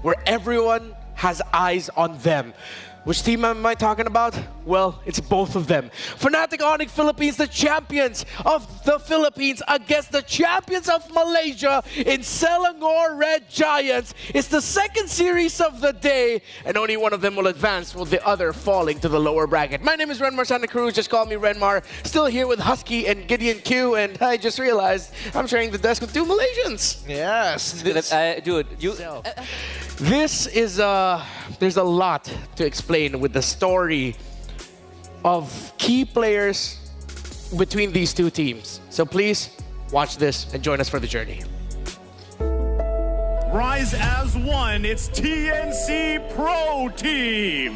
where everyone has eyes on them. Which team am I talking about? Well, it's both of them. Fnatic Onyx Philippines, the champions of the Philippines against the champions of Malaysia in Selangor Red Giants. It's the second series of the day, and only one of them will advance, with the other falling to the lower bracket. My name is Renmar Santa Cruz, just call me Renmar. Still here with Husky and Gideon Q, and I just realized I'm sharing the desk with two Malaysians. Yes. Dude, you... This is there's a lot to explain with the story of key players between these two teams. So please watch this and join us for the journey. Rise as one, it's TNC Pro Team.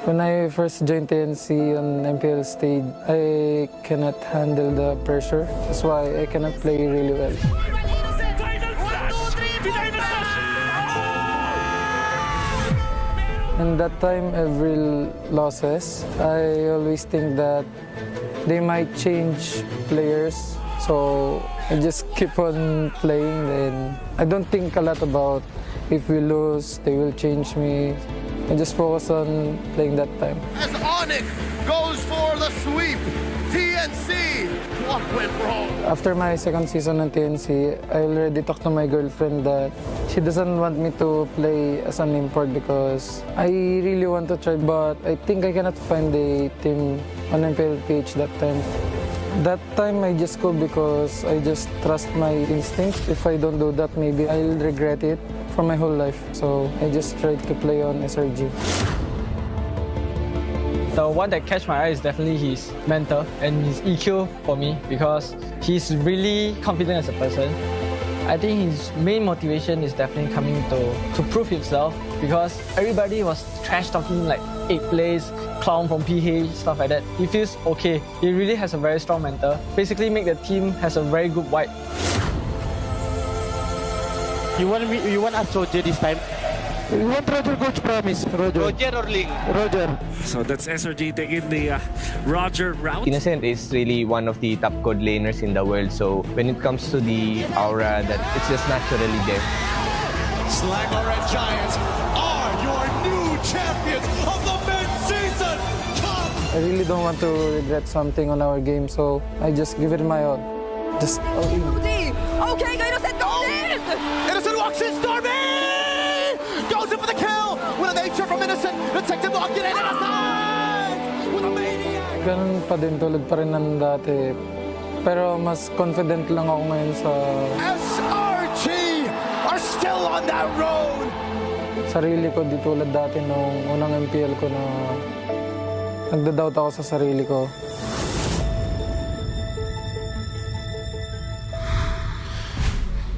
When I first joined TNC on MPL stage, I cannot handle the pressure. That's why I cannot play really well. And that time, every losses, I always think that they might change players. So I just keep on playing. Then I don't think a lot about if we lose, they will change me. I just focus on playing that time. As Onyx goes for the sweep, TNC, what went wrong? After my second season on TNC, I already talked to my girlfriend that she doesn't want me to play as an import because I really want to try, but I think I cannot find a team on MPLPH that time. That time I just go because I just trust my instincts. If I don't do that, maybe I'll regret it for my whole life. So I just tried to play on SRG. The one that catch my eye is definitely his mentor and his EQ for me because he's really confident as a person. I think his main motivation is definitely coming to prove himself because everybody was trash talking like 8 plays, clown from PH, stuff like that. He feels okay. He really has a very strong mentor. Basically make the team has a very good wipe. You want us Roger this time? We want Roger, coach, promise. Roger or Ling? Roger. So that's SRG taking the Roger route. Innocent is really one of the top gold laners in the world, so when it comes to the aura, that it's just naturally there. Selangor Red Giants are your new champions of the mid-season cup. I really don't want to regret something on our game, so I just give it my all. Just all in. Okay, Innocent goes in! Innocent walks in, Stormy! Goes in for the kill! With a nature from Innocent, Detective walking in Innocent! With a maniac! Ganun pa din, tulad pa rin ng dati. Pero mas confident lang ako ngayon sa... SRG are still on that road! sarili ko, di tulad dati nung unang MPL ko na nagda-doubt ako sa sarili ko.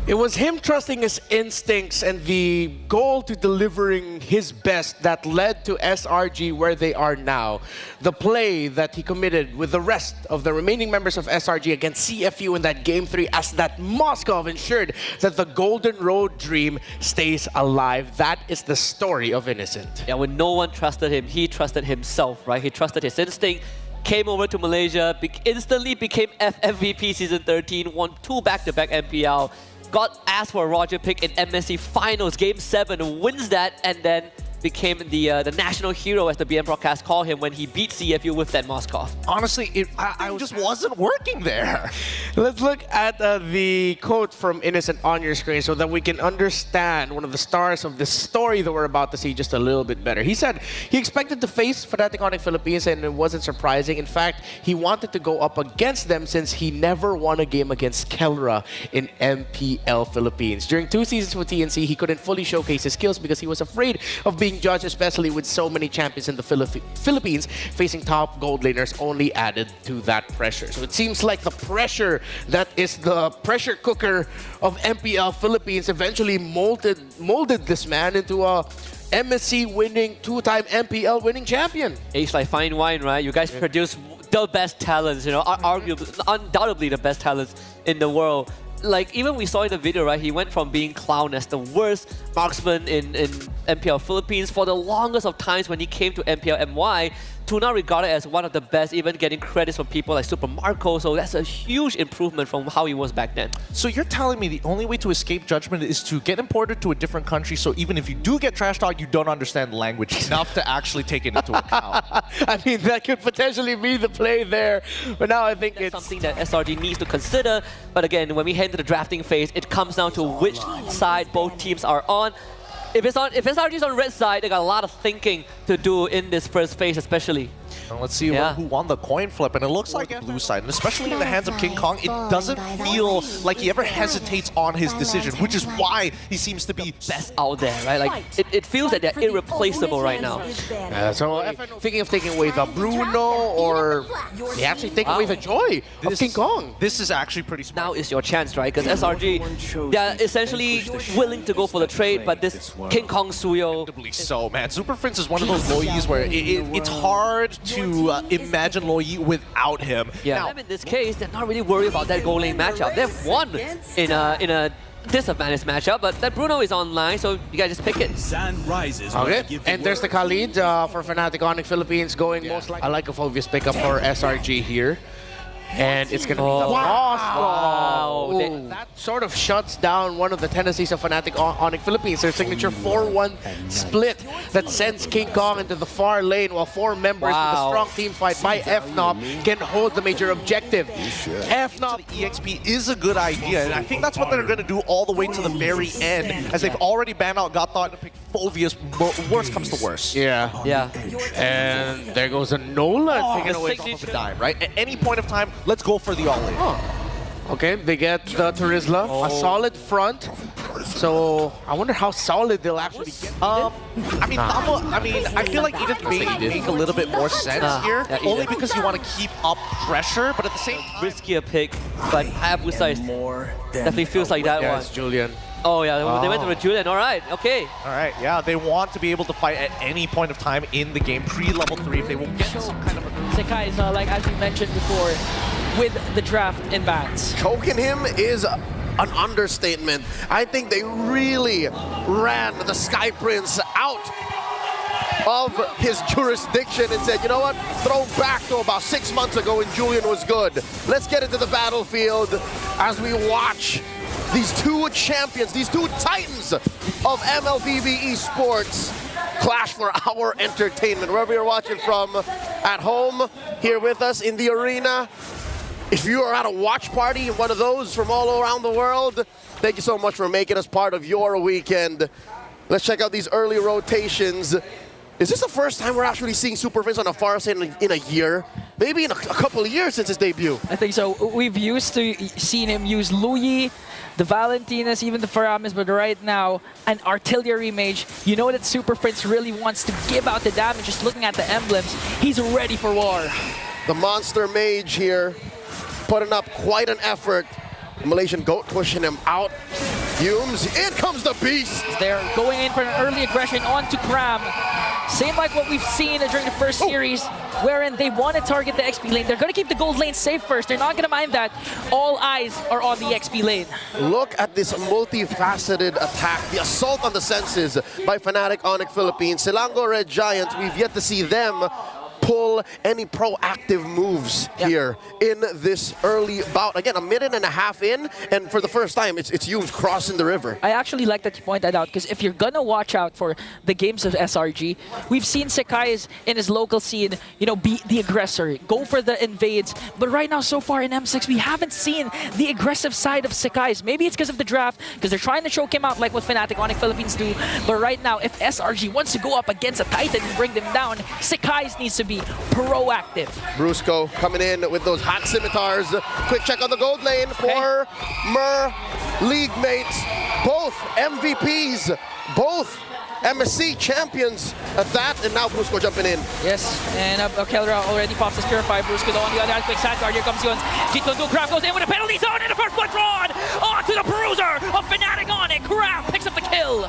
It was him trusting his instincts and the goal to delivering his best that led to SRG where they are now. The play that he committed with the rest of the remaining members of SRG against CFU in that Game 3 as that Moskov ensured that the Golden Road dream stays alive. That is the story of Innocent. Yeah, when no one trusted him, he trusted himself, right? He trusted his instinct. Came over to Malaysia, instantly became FMVP Season 13, won 2 back-to-back MPL. Got asked for a Roger pick in MSC Finals, Game 7, wins that, and then became the national hero, as the BM broadcast called him, when he beat CFU with that Moskov. Honestly, I just wasn't working there. Let's look at the quote from Innocent on your screen so that we can understand one of the stars of this story that we're about to see just a little bit better. He said he expected to face Fnatic Onyx Philippines and it wasn't surprising. In fact, he wanted to go up against them since he never won a game against Kelra in MPL Philippines. During 2 seasons with TNC, he couldn't fully showcase his skills because he was afraid of being judged, especially with so many champions in the Philippines. Facing top gold laners only added to that pressure. So it seems like the pressure that is the pressure cooker of MPL Philippines eventually molded this man into a MSC winning, 2-time MPL winning champion. It's like fine wine, right? You guys produce the best talents, you know, arguably, undoubtedly the best talents in the world. Like, even we saw in the video, right, he went from being clowned as the worst marksman in MPL Philippines for the longest of times when he came to MPL MY to now regarded as one of the best, even getting credits from people like Super Marco. So that's a huge improvement from how he was back then. So you're telling me the only way to escape judgment is to get imported to a different country, so even if you do get trash talk, you don't understand the language enough to actually take it into account. I mean, that could potentially be the play there. But now I think That's it's something that SRG needs to consider. But again, when we head into the drafting phase, it comes down to which side both teams are on. If SRG is on red side, they got a lot of thinking to do in this first phase, especially. And let's see who won the coin flip, and it looks like the blue side. And especially in the hands of King Kong, it doesn't feel like he ever hesitates on his decision, which is why he seems to be best out there, right? Like it feels that they're irreplaceable right now. so FNOP thinking of taking away the Bruno, or they actually take away the joy of King Kong. This is actually pretty smart. Now is your chance, right? Because SRG, they're essentially willing to go for the trade, but this King Kong Suyo. So, man, Super Prince is one of those Loyis where it's hard to imagine Loyi without him. Yeah. Now, in this case, they're not really worried about that goal lane matchup. They've won in a disadvantaged matchup, but that Bruno is online, so you guys just pick it. Okay, and there's the Khalid for Fnatic Onyx Philippines going most likely. I like a obvious pickup for SRG here. And it's going to be the loss. Wow. That sort of shuts down one of the tendencies of Fnatic Onyx Philippines. Their signature 4-1 split that sends King Kong into the far lane while 4 members with a strong team fight by FNOP can hold the major objective. FNOP EXP is a good idea, and I think that's what they're going to do all the way to the very end, as they've already banned out Gothard to pick Phoveus. Worst comes to worst. Yeah. And there goes a Nolan taking away off of a dime, right? At any point of time, let's go for the all-in. Okay, they get the Turizla, a solid front. So I wonder how solid they'll actually get. I feel like Edith may make a little bit more sense here, only because you want to keep up pressure, but at the same time, riskier pick. But Hayabusa definitely feels like that one. It's Julian. Oh yeah, they went to Julian. All right, okay. All right, yeah, they want to be able to fight at any point of time in the game, pre-level 3, if they will get some kind of a... Sekai is, like as we mentioned before, with the draft in bats. Choking him is an understatement. I think they really ran the Sky Prince out of his jurisdiction and said, you know what, throw back to about 6 months ago when Julian was good. Let's get into the battlefield as we watch these two champions, these two titans of MLBB esports clash for our entertainment. Wherever you're watching from, at home, here with us in the arena. If you are at a watch party, one of those from all around the world, thank you so much for making us part of your weekend. Let's check out these early rotations. Is this the first time we're actually seeing Super Prince on a far side in a year? Maybe in a couple of years since his debut. I think so. We've used to seen him use Luyi, the Valentinas, even the Faramis, but right now, an artillery mage. You know that Super Prince really wants to give out the damage. Just looking at the emblems, he's ready for war. The monster mage here, putting up quite an effort. The Malaysian GOAT pushing him out. Fumes, in comes the beast. They're going in for an early aggression onto Cram. Same like what we've seen during the first series, wherein they want to target the XP lane. They're going to keep the gold lane safe first. They're not going to mind that. All eyes are on the XP lane. Look at this multifaceted attack. The assault on the senses by Fnatic Onyx Philippines. Selangor Red Giants, we've yet to see them pull any proactive moves here in this early bout. Again, a minute and a half in, and for the first time, it's Yumes crossing the river. I actually like that you point that out, because if you're gonna watch out for the games of SRG, we've seen Sekai in his local scene, you know, be the aggressor, go for the invades. But right now, so far in M6, we haven't seen the aggressive side of Sekai. Maybe it's because of the draft, because they're trying to choke him out like what Fnatic Onyx Philippines do. But right now, if SRG wants to go up against a Titan and bring them down, Sekai needs to be proactive. Brusco coming in with those hot scimitars. Quick check on the gold lane for Mer league mates. Both MVPs, both MSC champions at that, and now Brusco jumping in. Yes, and Kelra already pops his Purify. Brusco on the other hand, quick side guard. Here comes Yuns. G2 Graf goes in with a penalty zone in the first blood drawn. On to the bruiser of Fnatic Onyx. Graf picks up the kill.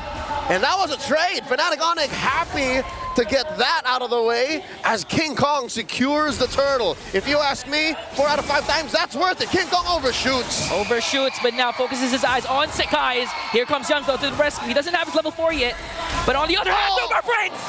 And that was a trade. Fnatic Onyx happy to get that out of the way as King Kong secures the turtle. If you ask me, 4 out of 5 times, that's worth it. King Kong overshoots. Overshoots, but now focuses his eyes on Sekai's. Here comes Yums though to the rescue. He doesn't have his level 4 yet. But on the other hand, Super Prince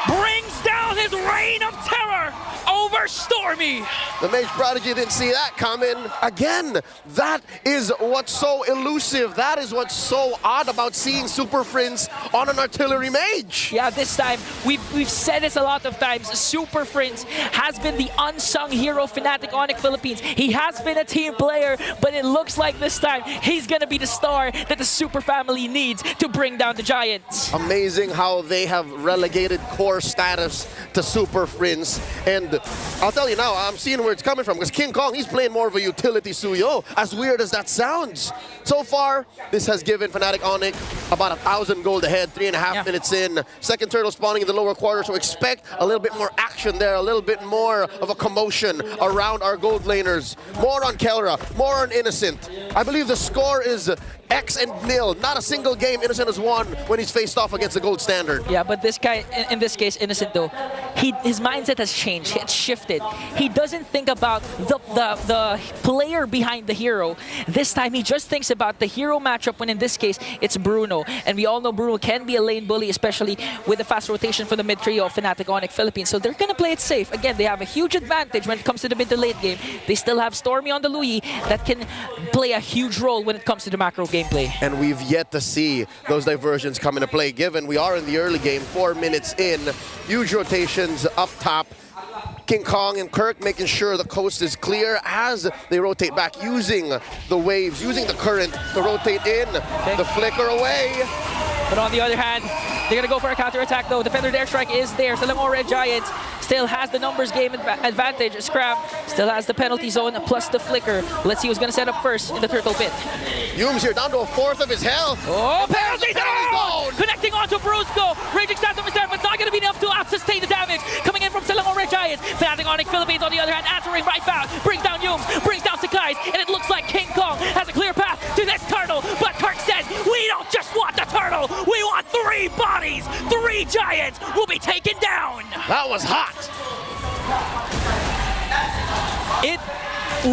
brings down on his reign of terror over Stormy. The Mage Prodigy didn't see that coming. Again, that is what's so elusive. That is what's so odd about seeing Super Prince on an artillery mage. Yeah, this time, we've said this a lot of times. Super Prince has been the unsung hero of Fnatic Onyx Philippines. He has been a team player, but it looks like this time he's gonna be the star that the Super family needs to bring down the Giants. Amazing how they have relegated core status to Super Prince. And I'll tell you now, I'm seeing where it's coming from, because King Kong, he's playing more of a utility Suyo, as weird as that sounds. So far, this has given Fnatic Onyx about 1,000 gold ahead, 3.5 minutes in. Second turtle spawning in the lower quarter, so expect a little bit more action there, a little bit more of a commotion around our gold laners. More on Kelra, more on Innocent. I believe the score is X and nil. Not a single game Innocent has won when he's faced off against the gold standard. Yeah, but this guy, in this case, Innocent though, his mindset has changed. It's shifted. He doesn't think about the player behind the hero. This time, he just thinks about the hero matchup, when in this case, it's Bruno. And we all know Bruno can be a lane bully, especially with the fast rotation for the mid trio of Fnatic Onyx Philippines. So they're going to play it safe. Again, they have a huge advantage when it comes to the mid to late game. They still have Stormy on the Louis that can play a huge role when it comes to the macro gameplay. And we've yet to see those diversions come into play, given we are in the early game, 4 minutes in. Huge rotations up top. King Kong and Kirk making sure the coast is clear as they rotate back, using the waves, using the current to rotate in. The flicker away. But on the other hand, they're going to go for a counter-attack though. Defender airstrike is there. Selangor Red Giants still has the numbers game advantage. Scram still has the penalty zone plus the flicker. Let's see who's going to set up first in the turtle pit. Yume's here down to a fourth of his health. Oh, penalty zone! Connecting onto Brusco. Raging Phantom is there, but it's not going to be enough to sustain the damage. Coming in from Selangor Red Giants. Fnatic Onyx Philippines on the other hand, answering right back. Brings down Yume, brings down Sakai's, and it looks like King Kong has a clear path to this turtle. But Kirk says, we don't just want the turtle, we want 3 bodies. 3 giants will be taken down. That was hot. It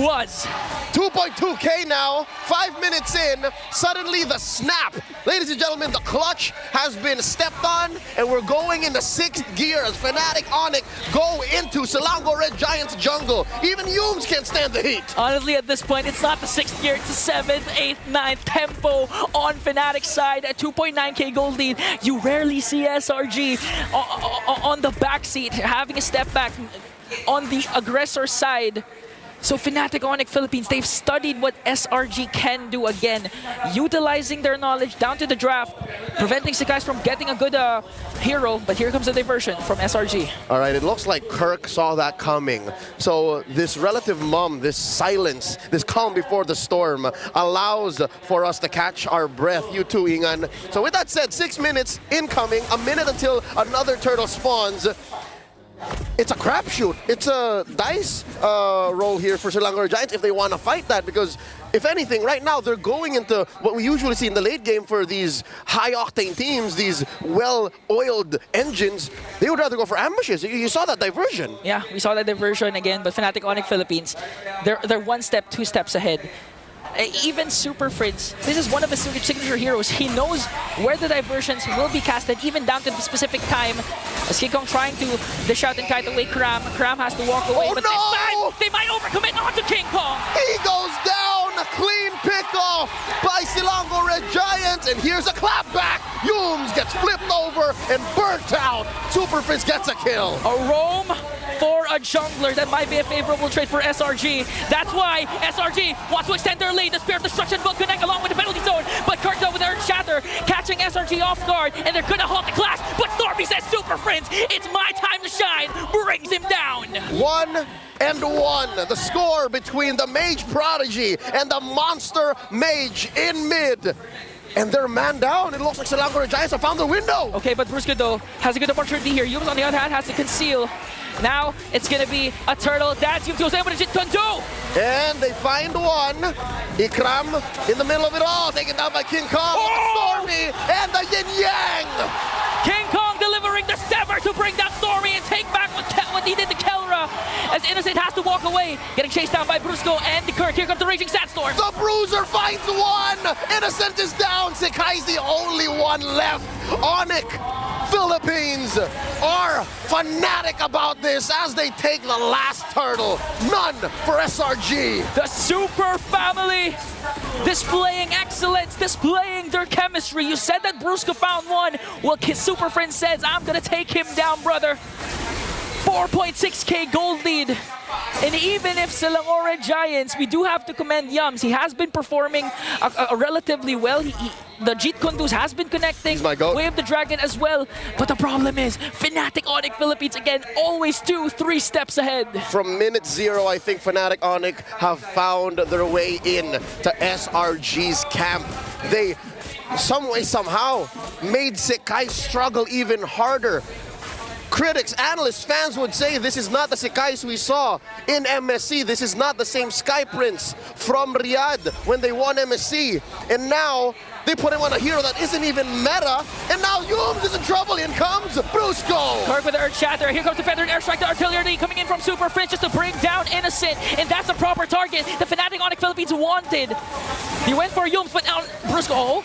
was. 2.2K now, 5 minutes in, suddenly the snap. Ladies and gentlemen, the clutch has been stepped on, and we're going into 6th gear as Fnatic Onyx go into Selangor Red Giants jungle. Even Yumes can't stand the heat. Honestly, at this point, it's not the 6th gear, it's the 7th, 8th, 9th tempo on Fnatic's side at 2.9K gold lead. You rarely see SRG on the backseat, having a step back on the aggressor side. So Fnatic Onyx Philippines, they've studied what SRG can do again, utilizing their knowledge down to the draft, preventing Sakai from getting a good hero, but here comes a diversion from SRG. All right, it looks like Kirk saw that coming. So this relative mum, this silence, this calm before the storm allows for us to catch our breath. You too, Ingan. So with that said, 6 minutes incoming, a minute until another turtle spawns. It's a crapshoot. It's a dice roll here for Selangor Giants if they want to fight that, because if anything, right now they're going into what we usually see in the late game for these high-octane teams, these well-oiled engines. They would rather go for ambushes. You saw that diversion. Yeah, we saw that diversion again, but Fnatic Onyx Philippines, they're 1 step, 2 steps ahead. Even Super Prince, this is one of his signature heroes. He knows where the diversions will be casted, even down to the specific time. As King Kong trying to dish out and kite away Kram. Kram has to walk away, but this time, they might overcommit onto King Kong. He goes down, a clean pick-off by Selangor Red Giants, and here's a clapback. Yumes gets flipped over and burnt out. Super Prince gets a kill. A roam for a jungler, that might be a favorable trade for SRG. That's why SRG wants to extend their lead. The Spear of Destruction will connect along with the penalty zone, but Kirkdo with Earth Shatter catching SRG off guard, and they're gonna halt the clash. But Stormy says, Super Prince, it's my time to shine, brings him down. 1-1, the score between the Mage Prodigy and the Monster Mage in mid. And they're man down. It looks like Selangor Giants have found the window. Okay, but Brusco though has a good opportunity here. Yumes on the other hand has to conceal. Now it's gonna be a turtle. That's Yumes was able to just undo. And they find one. Ikram in the middle of it all, taken down by King Kong. Stormy and the Yin Yang. King Kong delivering the Sever to bring down Stormy and take back what he did to Kelra, as Innocent has to walk away, getting chased down by Brusco and the Kirk. Here comes the Raging Sandstorm. The Bruiser finds one. Innocent is down. Sakai's the only one left. Onyx Philippines are fanatic about this as they take the last turtle. None for SRG. The Super Family displaying excellence, displaying their chemistry. You said that Brusco found one. Well, his Super Friend says, I'm gonna take him down, brother. 4.6k gold lead. And even if Selangor Giants, we do have to commend Yums. He has been performing relatively well. The Jeet Kunduz has been connecting. He's my goat. Wave the Dragon as well. But the problem is, Fnatic Onyx Philippines, again, always 2-3 steps ahead. From minute 0, I think Fnatic Onyx have found their way in to SRG's camp. They, some way, somehow, made Sekai struggle even harder. Critics, analysts, fans would say this is not the Sekais we saw in MSC. This is not the same Sky Prince from Riyadh when they won MSC. And now they put him on a hero that isn't even meta. And now Yums is in trouble. In comes Brusco. Kirk with the Earth Shatter. Here comes the Feathered Airstrike. The artillery coming in from Super Fringe just to bring down Innocent. And that's a proper target the Fnatic Onyx Philippines wanted. He went for Yums, but now Brusco,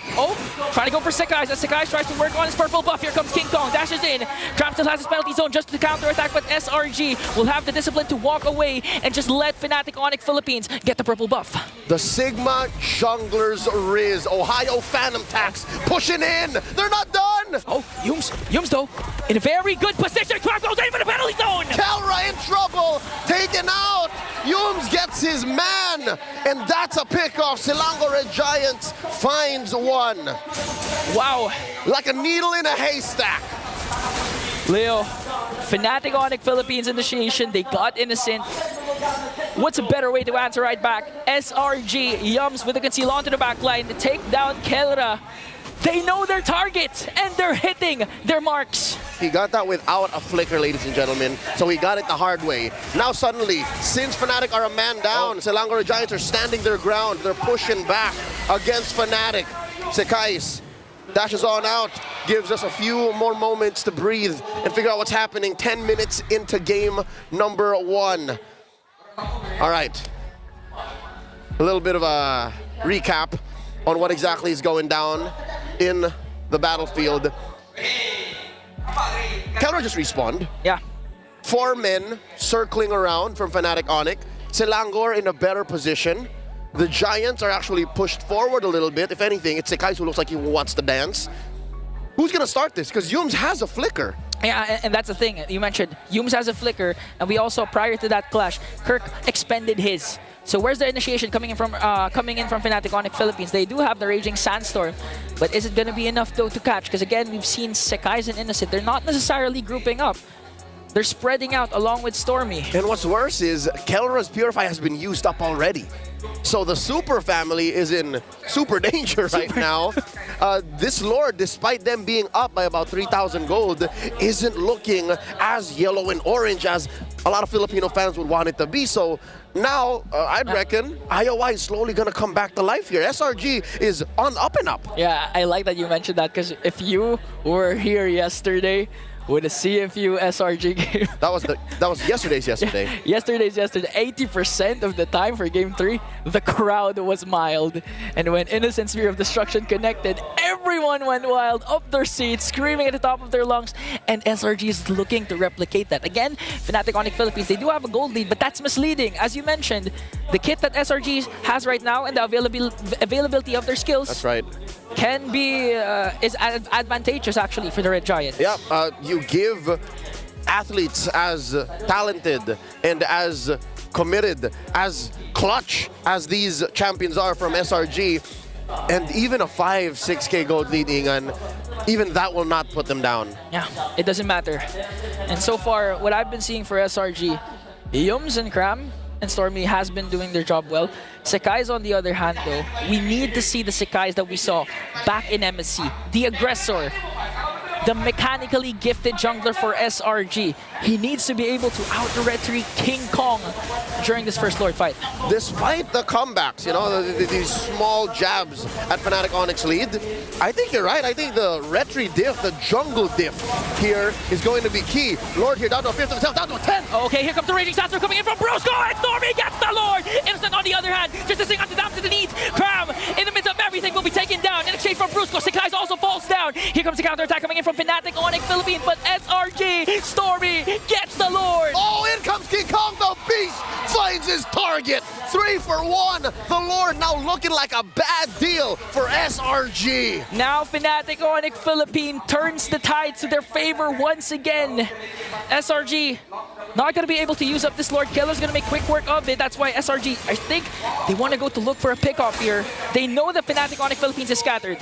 trying to go for Sekais. As Sekais tries to work on his purple buff. Here comes King Kong, dashes in. Tram still has his penalty zone just to counter-attack, but SRG will have the discipline to walk away and just let Fnatic Onyx Philippines get the purple buff. The Sigma Junglers Riz, Ohio Phantom Tax pushing in. They're not done. Oh, Yums though, in a very good position. Crab goes in for the penalty zone. Kelra in trouble, taken out. Yums gets his man, and that's a pickoff. Selangor Giants finds one. Wow. Like a needle in a haystack. Leo, Fnatic Onyx Philippines initiation, they got Innocent. What's a better way to answer right back? SRG, Yums with the conceal onto the back line to take down Kelra. They know their targets, and they're hitting their marks. He got that without a flicker, ladies and gentlemen, so he got it the hard way. Now suddenly, since Fnatic are a man down, Selangor Giants are standing their ground. They're pushing back against Fnatic. Sekais dashes on out, gives us a few more moments to breathe and figure out what's happening. 10 minutes into game number 1. All right, a little bit of a recap on what exactly is going down in the battlefield. Kelra just respawned. Yeah. 4 men circling around from Fnatic Onyx. Selangor in a better position. The Giants are actually pushed forward a little bit. If anything, it's Sekais who looks like he wants to dance. Who's gonna start this? Because Yums has a flicker. Yeah, and that's the thing. You mentioned Yums has a flicker, and we also, prior to that clash, Kirk expended his. So where's the initiation coming in from Fnatic Onyx Philippines? They do have the Raging Sandstorm, but is it gonna be enough though to catch? Because again, we've seen Sekais and Innocent. They're not necessarily grouping up. They're spreading out along with Stormy. And what's worse is Kelra's Purify has been used up already. So the Super family is in super danger right now. This Lord, despite them being up by about 3,000 gold, isn't looking as yellow and orange as a lot of Filipino fans would want it to be. So now, I'd reckon EUY is slowly going to come back to life here. SRG is on up and up. Yeah, I like that you mentioned that, because if you were here yesterday, with a CFU SRG game. That was yesterday's yesterday. Yesterday's yesterday. 80% of the time for game 3, the crowd was mild. And when Innocent Sphere of Destruction connected, everyone went wild, up their seats, screaming at the top of their lungs. And SRG is looking to replicate that. Again, Fnatic Onyx Philippines, they do have a gold lead, but that's misleading. As you mentioned, the kit that SRG has right now and the availability of their skills. That's right. Can be is advantageous actually for the Red Giants. Yeah, you give athletes as talented and as committed, as clutch as these champions are from SRG, and even a 5-6k gold leading, and even that will not put them down. Yeah, it doesn't matter. And so far, what I've been seeing for SRG, Yums and Cram and Stormy has been doing their job well. Sekais, on the other hand, though, we need to see the Sekais that we saw back in MSC. The aggressor, the mechanically gifted jungler for SRG. He needs to be able to out-retreat King Kong during this first Lord fight. Despite the comebacks, you know, these small jabs at Fnatic Onyx lead, I think you're right. I think the retry diff, the jungle diff here is going to be key. Lord here down to a 5th of himself, down to a 10. Okay, here comes the Raging Sandstorm coming in from Brusco, and Stormy gets the Lord. Innocent on the other hand, just to sing on the down to the knees. Cram in the midst of everything will be taken down in exchange from Brusco. Sekais also falls down. Here comes the counter attack coming in from from Fnatic Onyx Philippines, but SRG, Stormy gets the Lord. Oh, in comes King Kong, the Beast finds his target. 3 for 1. The Lord now looking like a bad deal for SRG. Now Fnatic Onyx Philippines turns the tides to their favor once again. SRG not going to be able to use up this Lord. Kelra's going to make quick work of it. That's why SRG, I think they want to go to look for a pick-off here. They know that Fnatic Onyx Philippines is scattered.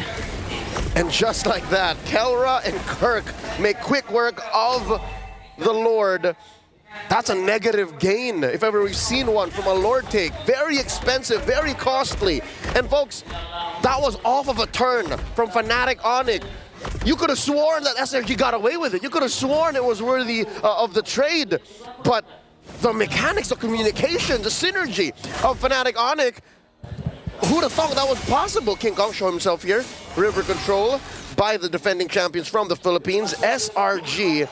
And just like that, Kelra and Kirk make quick work of the Lord. That's a negative gain, if ever we've seen one from a Lord take. Very expensive, very costly. And folks, that was off of a turn from Fnatic Onyx. You could have sworn that SRG got away with it. You could have sworn it was worthy of the trade. But the mechanics of communication, the synergy of Fnatic Onyx, who'd have thought that was possible? King Kong show himself here. River control by the defending champions from the Philippines. SRG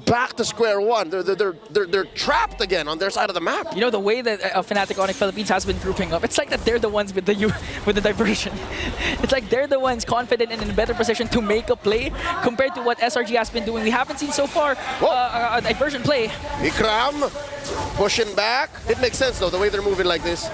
back to square one. They're trapped again on their side of the map. You know, the way that Fnatic Onyx Philippines has been grouping up, it's like that they're the ones with the diversion. It's like they're the ones confident and in a better position to make a play compared to what SRG has been doing. We haven't seen so far a diversion play. Ikram pushing back. It makes sense though, the way they're moving like this.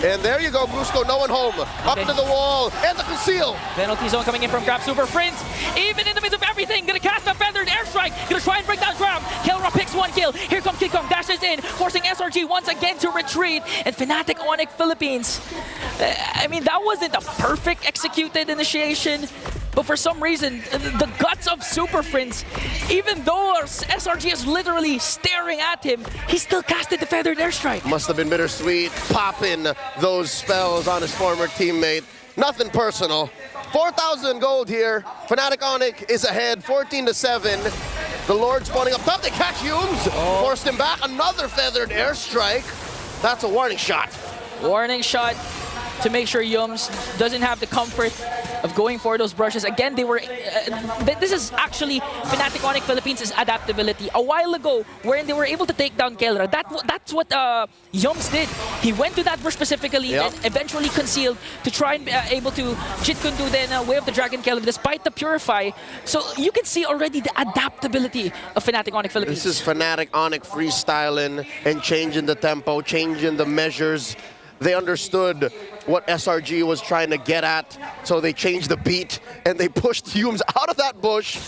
And there you go, Brusco, no one home. Up to the wall, and the conceal. Penalty zone coming in from Grab Super Prince. Even in the midst of everything, gonna cast a feathered airstrike. Gonna try and break down Grab. Kelra picks 1 kill. Here comes King Kong, dashes in, forcing SRG once again to retreat. And Fnatic Onyx Philippines, I mean, that wasn't a perfect executed initiation. But for some reason, the guts of Super Prince, even though SRG is literally staring at him, he still casted the feathered airstrike. Must have been bittersweet, popping those spells on his former teammate. Nothing personal. 4,000 gold here. Fnatic Onyx is ahead, 14-7. The Lord spawning up top. They catch Humes. Forced him back. Another feathered airstrike. That's a warning shot. Warning shot to make sure Yums doesn't have the comfort of going for those brushes. Again, they were... this is actually Fnatic Onyx Philippines' adaptability. A while ago, wherein they were able to take down Kelra, that's what Yums did. He went to that brush specifically, then eventually concealed to try and be able to Jit Kundu, then Way of the Dragon Kelra, despite the Purify. So you can see already the adaptability of Fnatic Onyx Philippines. This is Fnatic Onyx freestyling and changing the tempo, changing the measures. They understood what SRG was trying to get at, so they changed the beat and they pushed Humes out of that bush,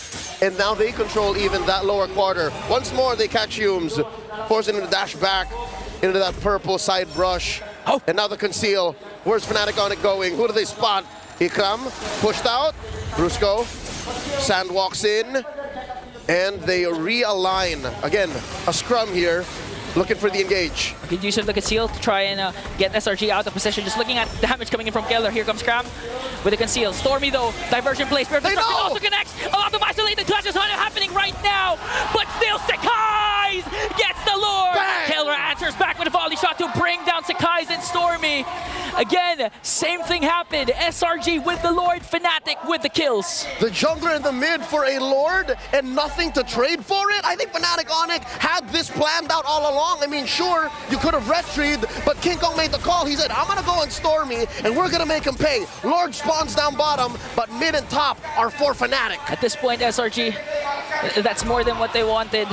and now they control even that lower quarter. Once more, they catch Humes, forcing him to dash back into that purple side brush. And now the conceal. Where's Fnatic Onyx going? Who do they spot? Ikram pushed out. Brusco. Sand walks in, and they realign. Again, a scrum here. Looking for the engage. Good use of the conceal to try and get SRG out of position. Just looking at damage coming in from Kelra. Here comes Cram with the conceal. Stormy though, diversion plays. Perfect also connects. A lot of isolated clashes are happening right now. But still Sakai's gets the Lord. Kelra answers back with a volley shot to bring down Sakai's and Stormy. Again, same thing happened. SRG with the Lord, Fnatic with the kills. The jungler in the mid for a Lord and nothing to trade for it? I think Fnatic Onyx had this planned out all along. I mean, sure, you could have retrieved, but King Kong made the call. He said, I'm going to go on Stormy, and we're going to make him pay. Lord spawns down bottom, but mid and top are for Fnatic. At this point, SRG, that's more than what they wanted.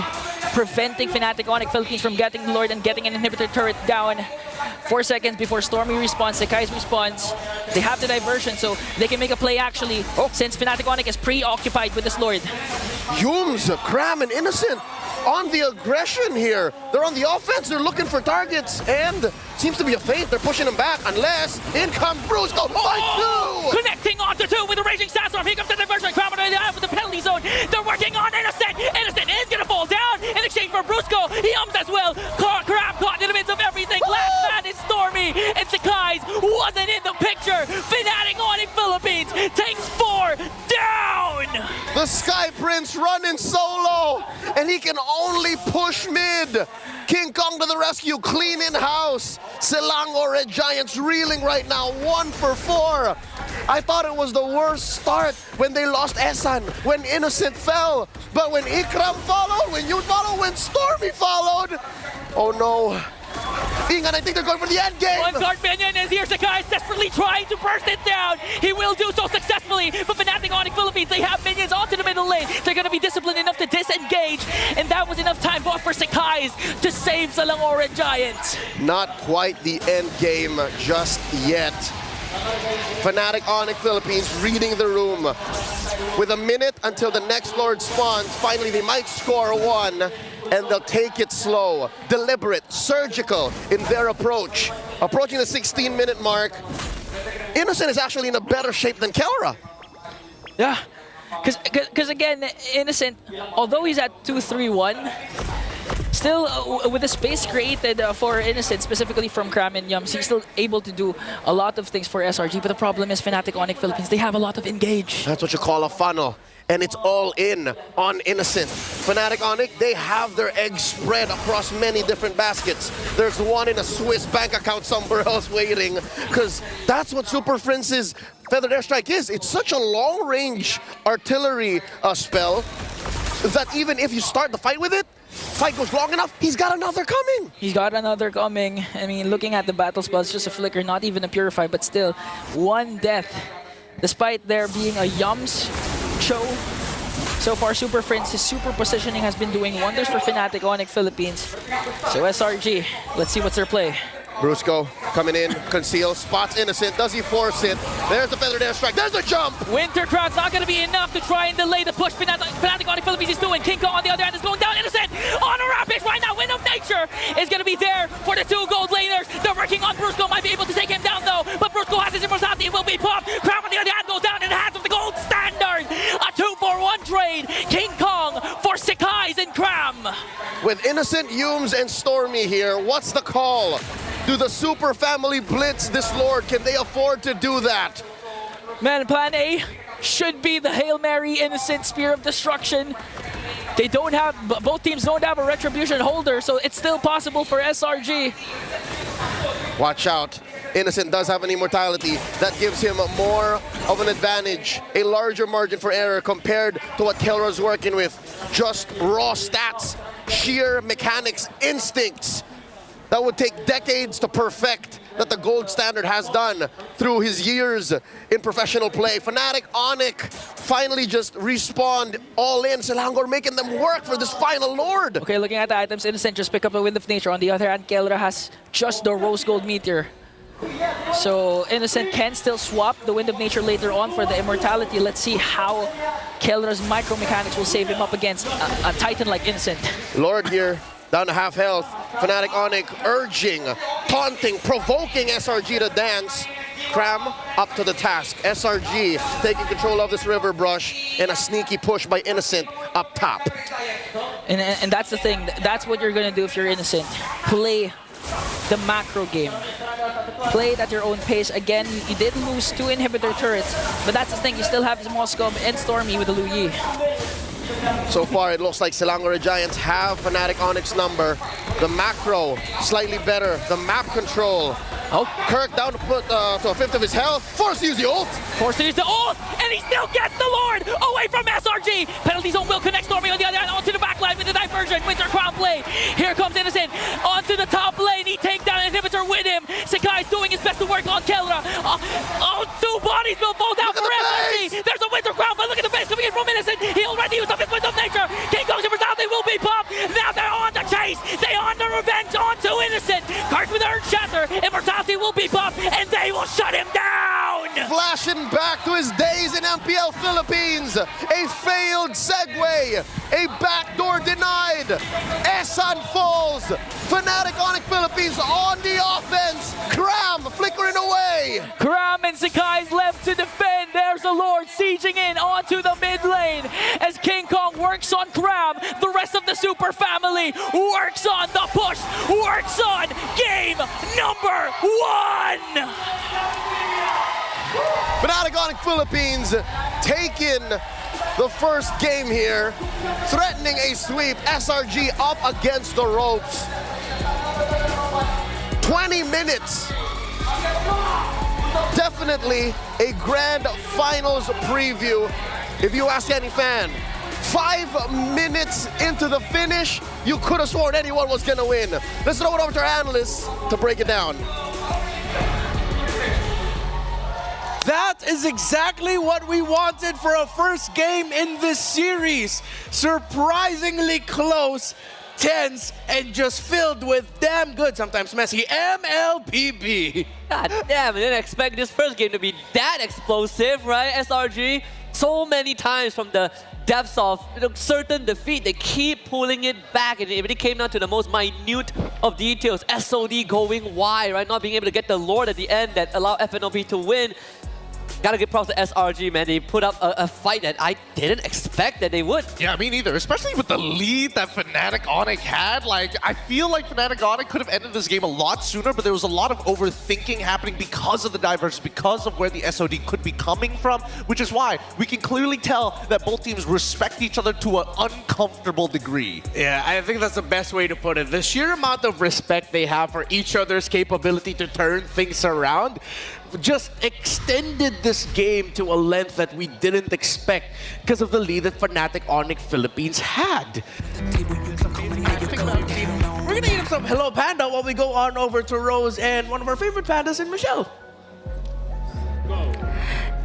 Preventing Fnatic Onyx Philippines from getting the Lord and getting an inhibitor turret down. 4 seconds before Stormy respawns, Sakai's response. They have the diversion, so they can make a play actually, since Fnatic Onyx is preoccupied with this Lord. Humes, Cram, and Innocent on the aggression here. They're on the offense, they're looking for targets, and seems to be a feint. They're pushing him back, unless in comes Brusco. Connecting onto 2 with a Raging Sandstorm. Here comes the diversion. Cram with the penalty zone. They're working on Innocent. Innocent is going to fall down in exchange for Brusco. He as well. Cram caught in the midst of everything. Last man is Stormy, and Sakai's wasn't in the picture. Fnatic Onyx Philippines takes 4 down. The Sky Prince running solo, and he can only push mid. King Kong to the rescue, clean in-house. Selangor Red Giants reeling right now, 1 for 4. I thought it was the worst start when they lost Esan, when Innocent fell. But when Ikram followed, when you followed, when Stormy followed, oh no. Ingan, I think they're going for the end game. One guard minion is here. Sakai is desperately trying to burst it down. He will do so successfully. But Fnatic Onyx Philippines, they have minions onto the middle lane. They're going to be disciplined enough to disengage. And that was enough time for Sakai to save Selangor and Giants. Not quite the end game just yet. Fnatic Onyx Philippines reading the room. With a minute until the next Lord spawns, finally they might score one, and they'll take it slow, deliberate, surgical in their approach. Approaching the 16-minute mark, Innocent is actually in a better shape than Kelra. Yeah, because again, Innocent, although he's at 2-3-1, still, with the space created for Innocent, specifically from Cram and Yums, he's still able to do a lot of things for SRG. But the problem is Fnatic Onyx Philippines, they have a lot of engage. That's what you call a funnel. And it's all in on Innocent. Fnatic Onyx, they have their eggs spread across many different baskets. There's one in a Swiss bank account somewhere else waiting, because that's what Super Prince's Feathered Airstrike is. It's such a long-range artillery spell that even if you start the fight with it, fight goes long enough, he's got another coming. He's got another coming. I mean, looking at the battle spell, it's just a flicker, not even a purify, but still, one death. Despite there being a Yums show, so far Super Prince's super positioning has been doing wonders for Fnatic Onyx Philippines. So SRG, let's see what's their play. Brusco coming in, conceals, spots Innocent. Does he force it? There's the Feathered Airstrike. There's the jump! Winter Crown's not going to be enough to try and delay the push Fnatic Onyx Philippines is doing. King Kong on the other hand is going down. Innocent on a rampage right now. Wind of Nature is going to be there for the two gold laners. They're working on Brusco. Might be able to take him down though. But Brusco has his immortality. It will be popped. Crown on the other hand goes down in the hands of the gold standard. A 2-for-1 trade. King Kong for Sakai's and Cram. With Innocent, Yums, and Stormy here, what's the call? Do the Super Family blitz this Lord? Can they afford to do that? Man, plan A should be the Hail Mary Innocent Spear of Destruction. They don't have, both teams don't have a Retribution holder, so it's still possible for SRG. Watch out. Innocent does have an immortality. That gives him more of an advantage, a larger margin for error compared to what Kelra's working with. Just raw stats, sheer mechanics, instincts that would take decades to perfect, that the gold standard has done through his years in professional play. Fnatic Onyx finally just respawned all in. Selangor making them work for this final Lord. Okay, looking at the items, Innocent just pick up a Wind of Nature. On the other hand, Kelra has just the Rose Gold Meteor. So Innocent can still swap the Wind of Nature later on for the immortality. Let's see how Kelra's micro mechanics will save him up against a Titan like Innocent. Lord here, down to half health. Fnatic Onyx urging, taunting, provoking SRG to dance. Cram up to the task. SRG taking control of this river brush, and a sneaky push by Innocent up top. And that's the thing. That's what you're going to do if you're Innocent. Play the macro game. Play it at your own pace. Again, you did lose 2 inhibitor turrets, but that's the thing. You still have Moscow and Stormy with the Lu Yi. So far, it looks like Selangor Giants have Fnatic Onyx number. The macro, slightly better. The map control. Oh, Kirk down to put to a fifth of his health. Forced to use the ult. Forced to use the ult, and he still gets the Lord away from SRG. Penalty zone will connect Stormy on the other hand onto the back line with the diversion. Winter Crown play. Here comes Innocent onto the top lane. He takes down an inhibitor with him. Sakai's doing his best to work on Kelra. 2 bodies will fall down for SRG. There's a Winter Crown, but look at the base coming in from Innocent. He already used up his Wind of Nature. King Kong's immortality will be popped. Now they're on the chase. They on the revenge onto Innocent. Kirk with Earth Shatter. Immortality will be popped, and they will shut him down. Flashing back to his days in MPL Philippines. A failed segue. A backdoor denied. Esan falls. Fnatic Onyx Philippines on the offense. Cram flickering away. Cram and Sakai's left to defend. There's the Lord sieging in onto the mid lane as King Kong works on Cram. The rest of the Super Family works on the push, works on game number 1. Fnatic Onyx Philippines taking the first game here, threatening a sweep. SRG up against the ropes. 20 minutes. Definitely a grand finals preview. If you ask any fan, 5 minutes into the finish, you could have sworn anyone was going to win. Let's throw it over to our analysts to break it down. That is exactly what we wanted for a first game in this series. Surprisingly close, tense, and just filled with damn good, sometimes messy MLBB. God damn, I didn't expect this first game to be that explosive, right, SRG? So many times from the depths of certain defeat, they keep pulling it back, and it really came down to the most minute of details. SOD going wide, right? Not being able to get the Lord at the end that allowed FNOP to win. Gotta give props to SRG, man. They put up a fight that I didn't expect that they would. Yeah, me neither. Especially with the lead that Fnatic Onyx had. Like, I feel like Fnatic Onyx could have ended this game a lot sooner, but there was a lot of overthinking happening because of the divergence, because of where the SOD could be coming from, which is why we can clearly tell that both teams respect each other to an uncomfortable degree. Yeah, I think that's the best way to put it. The sheer amount of respect they have for each other's capability to turn things around just extended this game to a length that we didn't expect because of the lead that Fnatic Onyx Philippines had. We're gonna eat up some Hello Panda while we go on over to Rose and one of our favorite pandas in Michelle.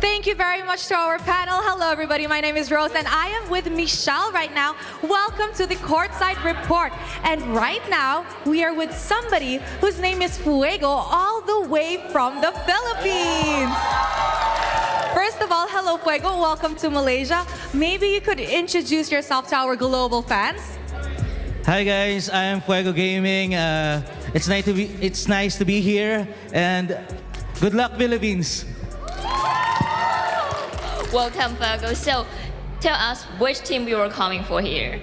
Thank you very much to our panel. Hello, everybody. My name is Rose, and I am with Michelle right now. Welcome to the Courtside Report. And right now, we are with somebody whose name is Fuego, all the way from the Philippines. First of all, hello, Fuego. Welcome to Malaysia. Maybe you could introduce yourself to our global fans. Hi guys, I am Fuego Gaming. It's nice to be here, and good luck, Philippines. Welcome, Fuego. So, tell us which team you are coming for here.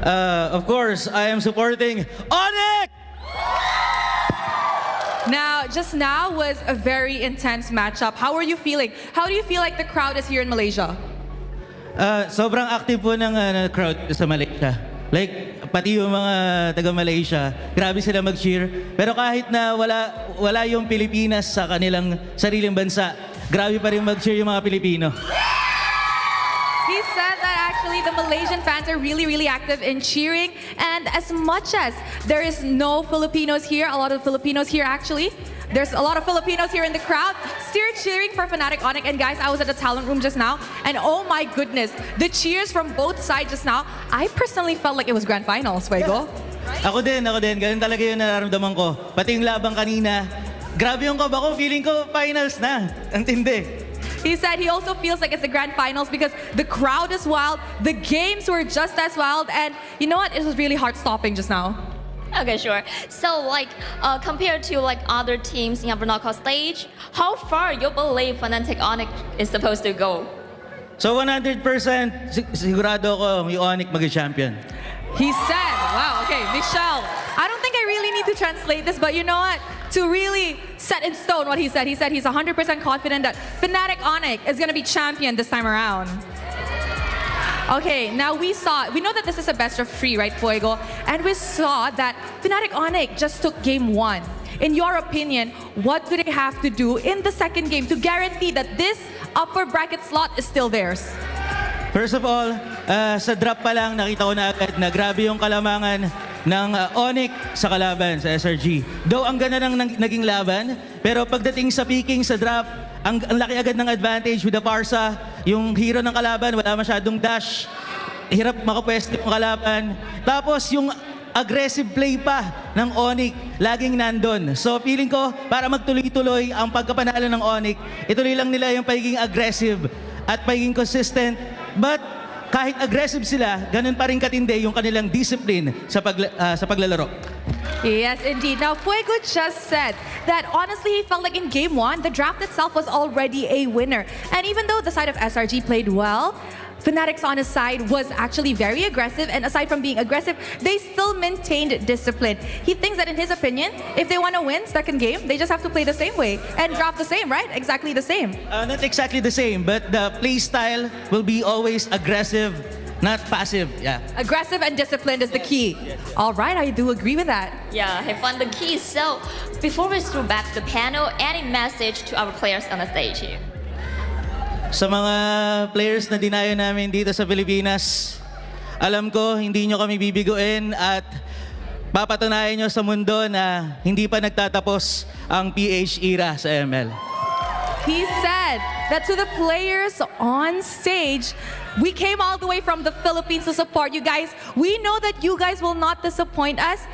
Of course, I am supporting Onyx! Now, just now was a very intense matchup. How are you feeling? How do you feel like the crowd is here in Malaysia? Sobrang active po ng crowd sa Malaysia. Like, pati yung mga taga-Malaysia, grabe sila mag-cheer. Pero kahit na wala yung Pilipinas sa kanilang sariling bansa, grabe pa rin mag-cheer yung mga Pilipino. He said that actually the Malaysian fans are really, really active in cheering. And as much as there is no Filipinos here, a lot of Filipinos here actually, there's a lot of Filipinos here in the crowd, still cheering for Fnatic Onyx. And guys, I was at the talent room just now, and oh my goodness, the cheers from both sides just now, I personally felt like it was grand finals, Fuego. Ako din. Ganun talaga yung nararamdaman ko. Pati yung labang kanina, grabe yung kaba ko, feeling ko finals na. Ang tindi. He said he also feels like it's the grand finals because the crowd is wild, the games were just as wild, and you know what? It was really heart-stopping just now. Okay, sure. So, like, compared to like other teams in our knockout stage, how far you believe Fnatic Onyx is supposed to go? So 100% sigurado ko yung Onyx mag-champion. He said, wow, okay, Michelle, I don't think I really need to translate this, but you know what? To really set in stone what he said he's 100% confident that Fnatic Onyx is going to be champion this time around. Okay, now we know that this is a best of 3, right, Fuego? And we saw that Fnatic Onyx just took game 1. In your opinion, what do they have to do in the second game to guarantee that this upper bracket slot is still theirs? First of all, sa drop pa lang, nakita ko na agad na grabe yung kalamangan ng Onyx sa kalaban, sa SRG. Though ang ganda ng naging laban, pero pagdating sa peaking, sa drop, ang laki agad ng advantage with the Parsa. Yung hero ng kalaban, wala masyadong dash. Hirap makapwesto yung kalaban. Tapos yung aggressive play pa ng Onyx, laging nandun. So feeling ko, para magtuloy-tuloy ang pagkapanalo ng Onyx, ituloy lang nila yung pagiging aggressive at pagiging consistent. But kahit aggressive sila, ganun pa rin katindi yung kanilang discipline sa paglalaro. Yes, indeed. Now, Fuego just said that honestly, he felt like in Game 1, the draft itself was already a winner. And even though the side of SRG played well, Fnatic's on his side was actually very aggressive, and aside from being aggressive, they still maintained discipline. He thinks that in his opinion, if they want to win second game, they just have to play the same way and draft the same, right? Exactly the same. Not exactly the same, but the play style will be always aggressive, not passive. Yeah. Aggressive and disciplined is the key. Yes. All right, I do agree with that. Yeah, have fun the key. So, before we throw back the panel, any message to our players on the stage here? sa mga players na dinayo namin dito sa Pilipinas. Alam ko, hindi nyo kami bibiguin at papatunayan nyo sa mundo na hindi pa nagtatapos ang PH era sa ML. He said that to the players on stage, we came all the way from the Philippines to support you guys. We know that you guys will not disappoint us.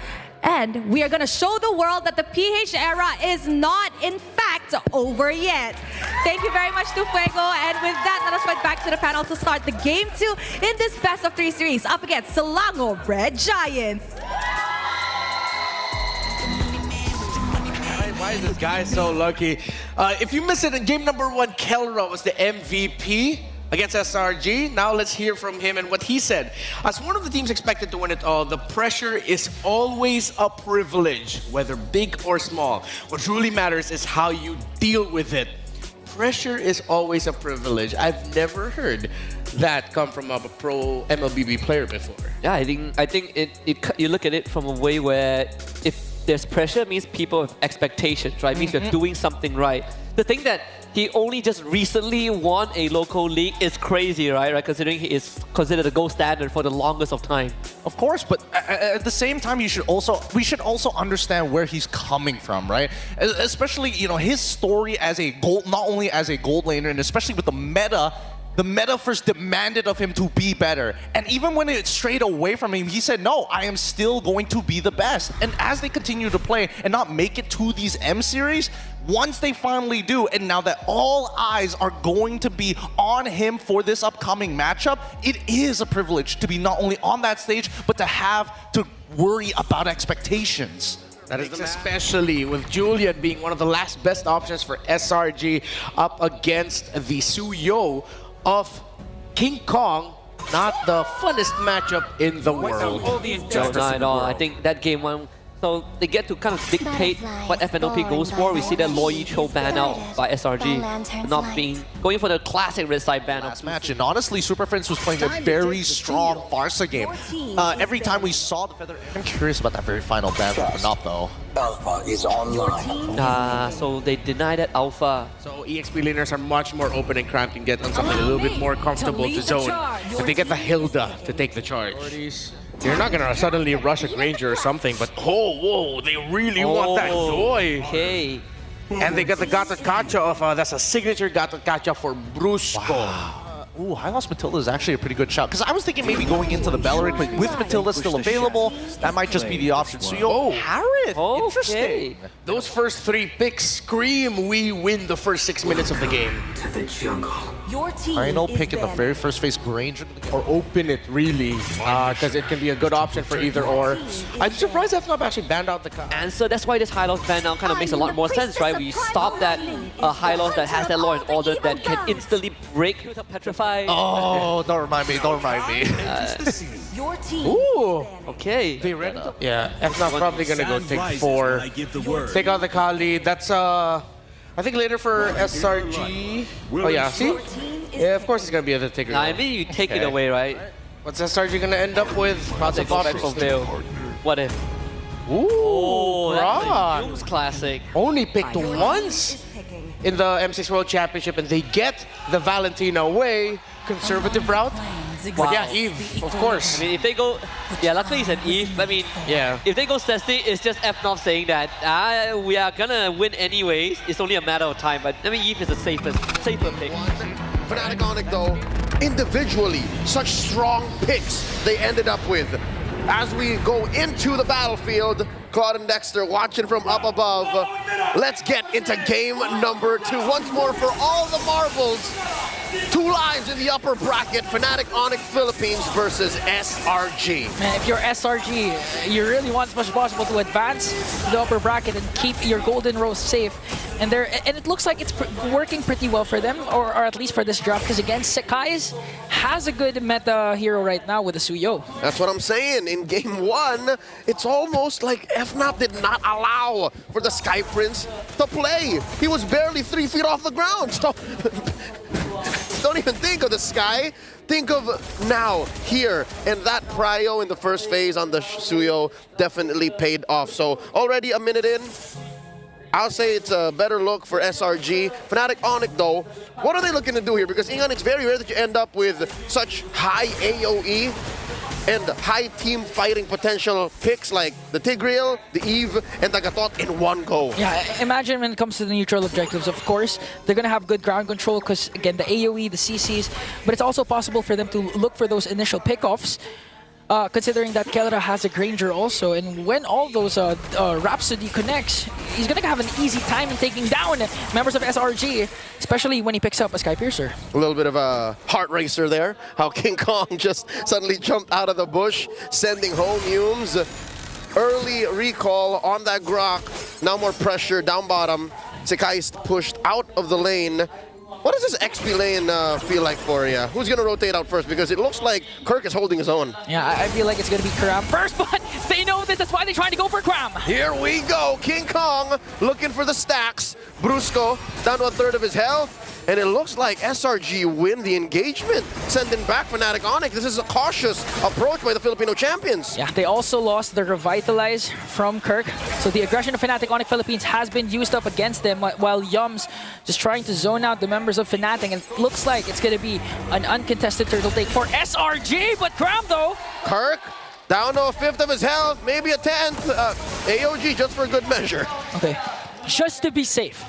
And we are going to show the world that the PH era is not, in fact, over yet. Thank you very much to Fuego. And with that, let us head back to the panel to start the Game 2 in this best of 3 series up against Selangor Red Giants. Why is this guy so lucky? If you missed it in game number 1, Kelra was the MVP against SRG. Now let's hear from him and what he said. As one of the teams expected to win it all, the pressure is always a privilege, whether big or small. What truly matters is how you deal with it. Pressure is always a privilege. I've never heard that come from a pro MLBB player before. Yeah, I think you look at it from a way where if there's pressure, it means people have expectations, right? It means you're doing something right. The thing that he only just recently won a local league is crazy, right? Considering he is considered the gold standard for the longest of time. Of course, but at the same time, we should also understand where he's coming from, right? Especially, you know, his story as a gold, not only as a gold laner, and especially with the meta first demanded of him to be better. And even when it strayed away from him, he said, no, I am still going to be the best. And as they continue to play and not make it to these M series, once they finally do, and now that all eyes are going to be on him for this upcoming matchup, it is a privilege to be not only on that stage, but to have to worry about expectations. That is especially with Julian being one of the last best options for SRG up against the Suyo of King Kong. Not the funnest matchup in the world. No, not at all. I think that game 1, so they get to kind of dictate what FNOP goes for. We see that Loyi Cho ban out by SRG, not going for the classic red side ban. Last match, and honestly, Super Friends was playing a very strong Farsa game. Every time we saw the feather, I'm curious about that very final ban for FNOP though. Alpha is online. So they deny that Alpha. So EXP laners are much more open and Cramp can get on something a little bit more comfortable to zone. If they get the Hilda to take the charge. You're not gonna suddenly rush a Granger or something, but whoa, they really want that Joy. Okay. And they got the Gatot Kacha of, that's a signature Gatot Kacha for Brusco. Wow. Ooh, High Loss Matilda is actually a pretty good shout. Because I was thinking maybe going into the Belleric, but with Matilda still available, that might just be the option. So Harith, interesting. Those first 3 picks scream we win the first 6 minutes of the game. To the jungle. Your team Final pick in the very first phase, Granger. Or open it, really, because it can be a good option for either or. I'm surprised FNOP actually banned out the And so that's why this high loss ban now kind of makes a lot more sense, right? We stop that high loss that has that law and order that can instantly break Petrify. Oh, don't remind me, don't remind me. Your team. Ooh, okay. They ready? Yeah, FNOP probably gonna go take 4. Take out the Kali. That's I think later for SRG. Oh yeah, see? Yeah, of course he's gonna be able to take it. I mean, you take it away, right? What's SRG gonna end up with? Lots of options for Veil. What if? Ooh, that's a Doom's classic. Only picked once in the M6 World Championship, and they get the Valentina away. Conservative route. But yeah, Eve, of course. I mean, if they go, luckily it's an Eve. I mean, if they go Ceci, it's just FNOP saying that we are gonna win anyways. It's only a matter of time. But I mean, Eve is the safer pick. Fnatic Onic though, individually, such strong picks they ended up with. As we go into the battlefield, Claude and Dexter watching from up above. Let's get into game number 2. Once more for all the marbles. 2 lives in the upper bracket, Fnatic Onic Philippines versus SRG. Man, if you're SRG, you really want as much as possible to advance to the upper bracket and keep your golden rose safe. And it looks like it's working pretty well for them, or at least for this draft, because again, Sekai's has a good meta hero right now with the Suyo. That's what I'm saying. In game 1, it's almost like FNOP did not allow for the Sky Prince to play. He was barely 3 feet off the ground. So don't even think of the Sky. Think of now, here, and that prio in the first phase on the Suyo definitely paid off. So already a minute in, I'll say it's a better look for SRG. Fnatic Onyx, though, what are they looking to do here? Because Ingon, it's very rare that you end up with such high AoE and high team fighting potential picks like the Tigreal, the Eve, and the Gatot in one go. Yeah, imagine when it comes to the neutral objectives, of course, they're going to have good ground control because, again, the AoE, the CCs, but it's also possible for them to look for those initial pickoffs. Considering that Kelra has a Granger also, and when all those Rhapsody connects, he's gonna have an easy time in taking down members of SRG, especially when he picks up a Sky Piercer. A little bit of a heart racer there, how King Kong just suddenly jumped out of the bush, sending home Humes. Early recall on that Grok, now more pressure down bottom. Sekai is pushed out of the lane. What does this XP lane feel like for you? Who's going to rotate out first? Because it looks like Kirk is holding his own. Yeah, I feel like it's going to be Kram first, but they know this. That's why they're trying to go for Kram. Here we go. King Kong looking for the stacks. Brusco down to a third of his health. And it looks like SRG win the engagement, sending back Fnatic Onyx. This is a cautious approach by the Filipino champions. Yeah, they also lost the Revitalize from Kirk. So the aggression of Fnatic Onyx Philippines has been used up against them, while Yums just trying to zone out the members of Fnatic. And it looks like it's going to be an uncontested turtle take for SRG, but Kram though. Kirk down to a fifth of his health, maybe a 10th. AOG just for good measure. Okay, just to be safe.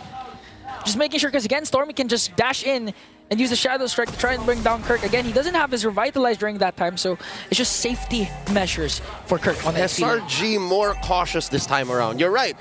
Just making sure, because again, Stormy can just dash in and use the Shadow Strike to try and bring down Kirk. Again, he doesn't have his Revitalize during that time, so it's just safety measures for Kirk on the SRG more cautious this time around. You're right.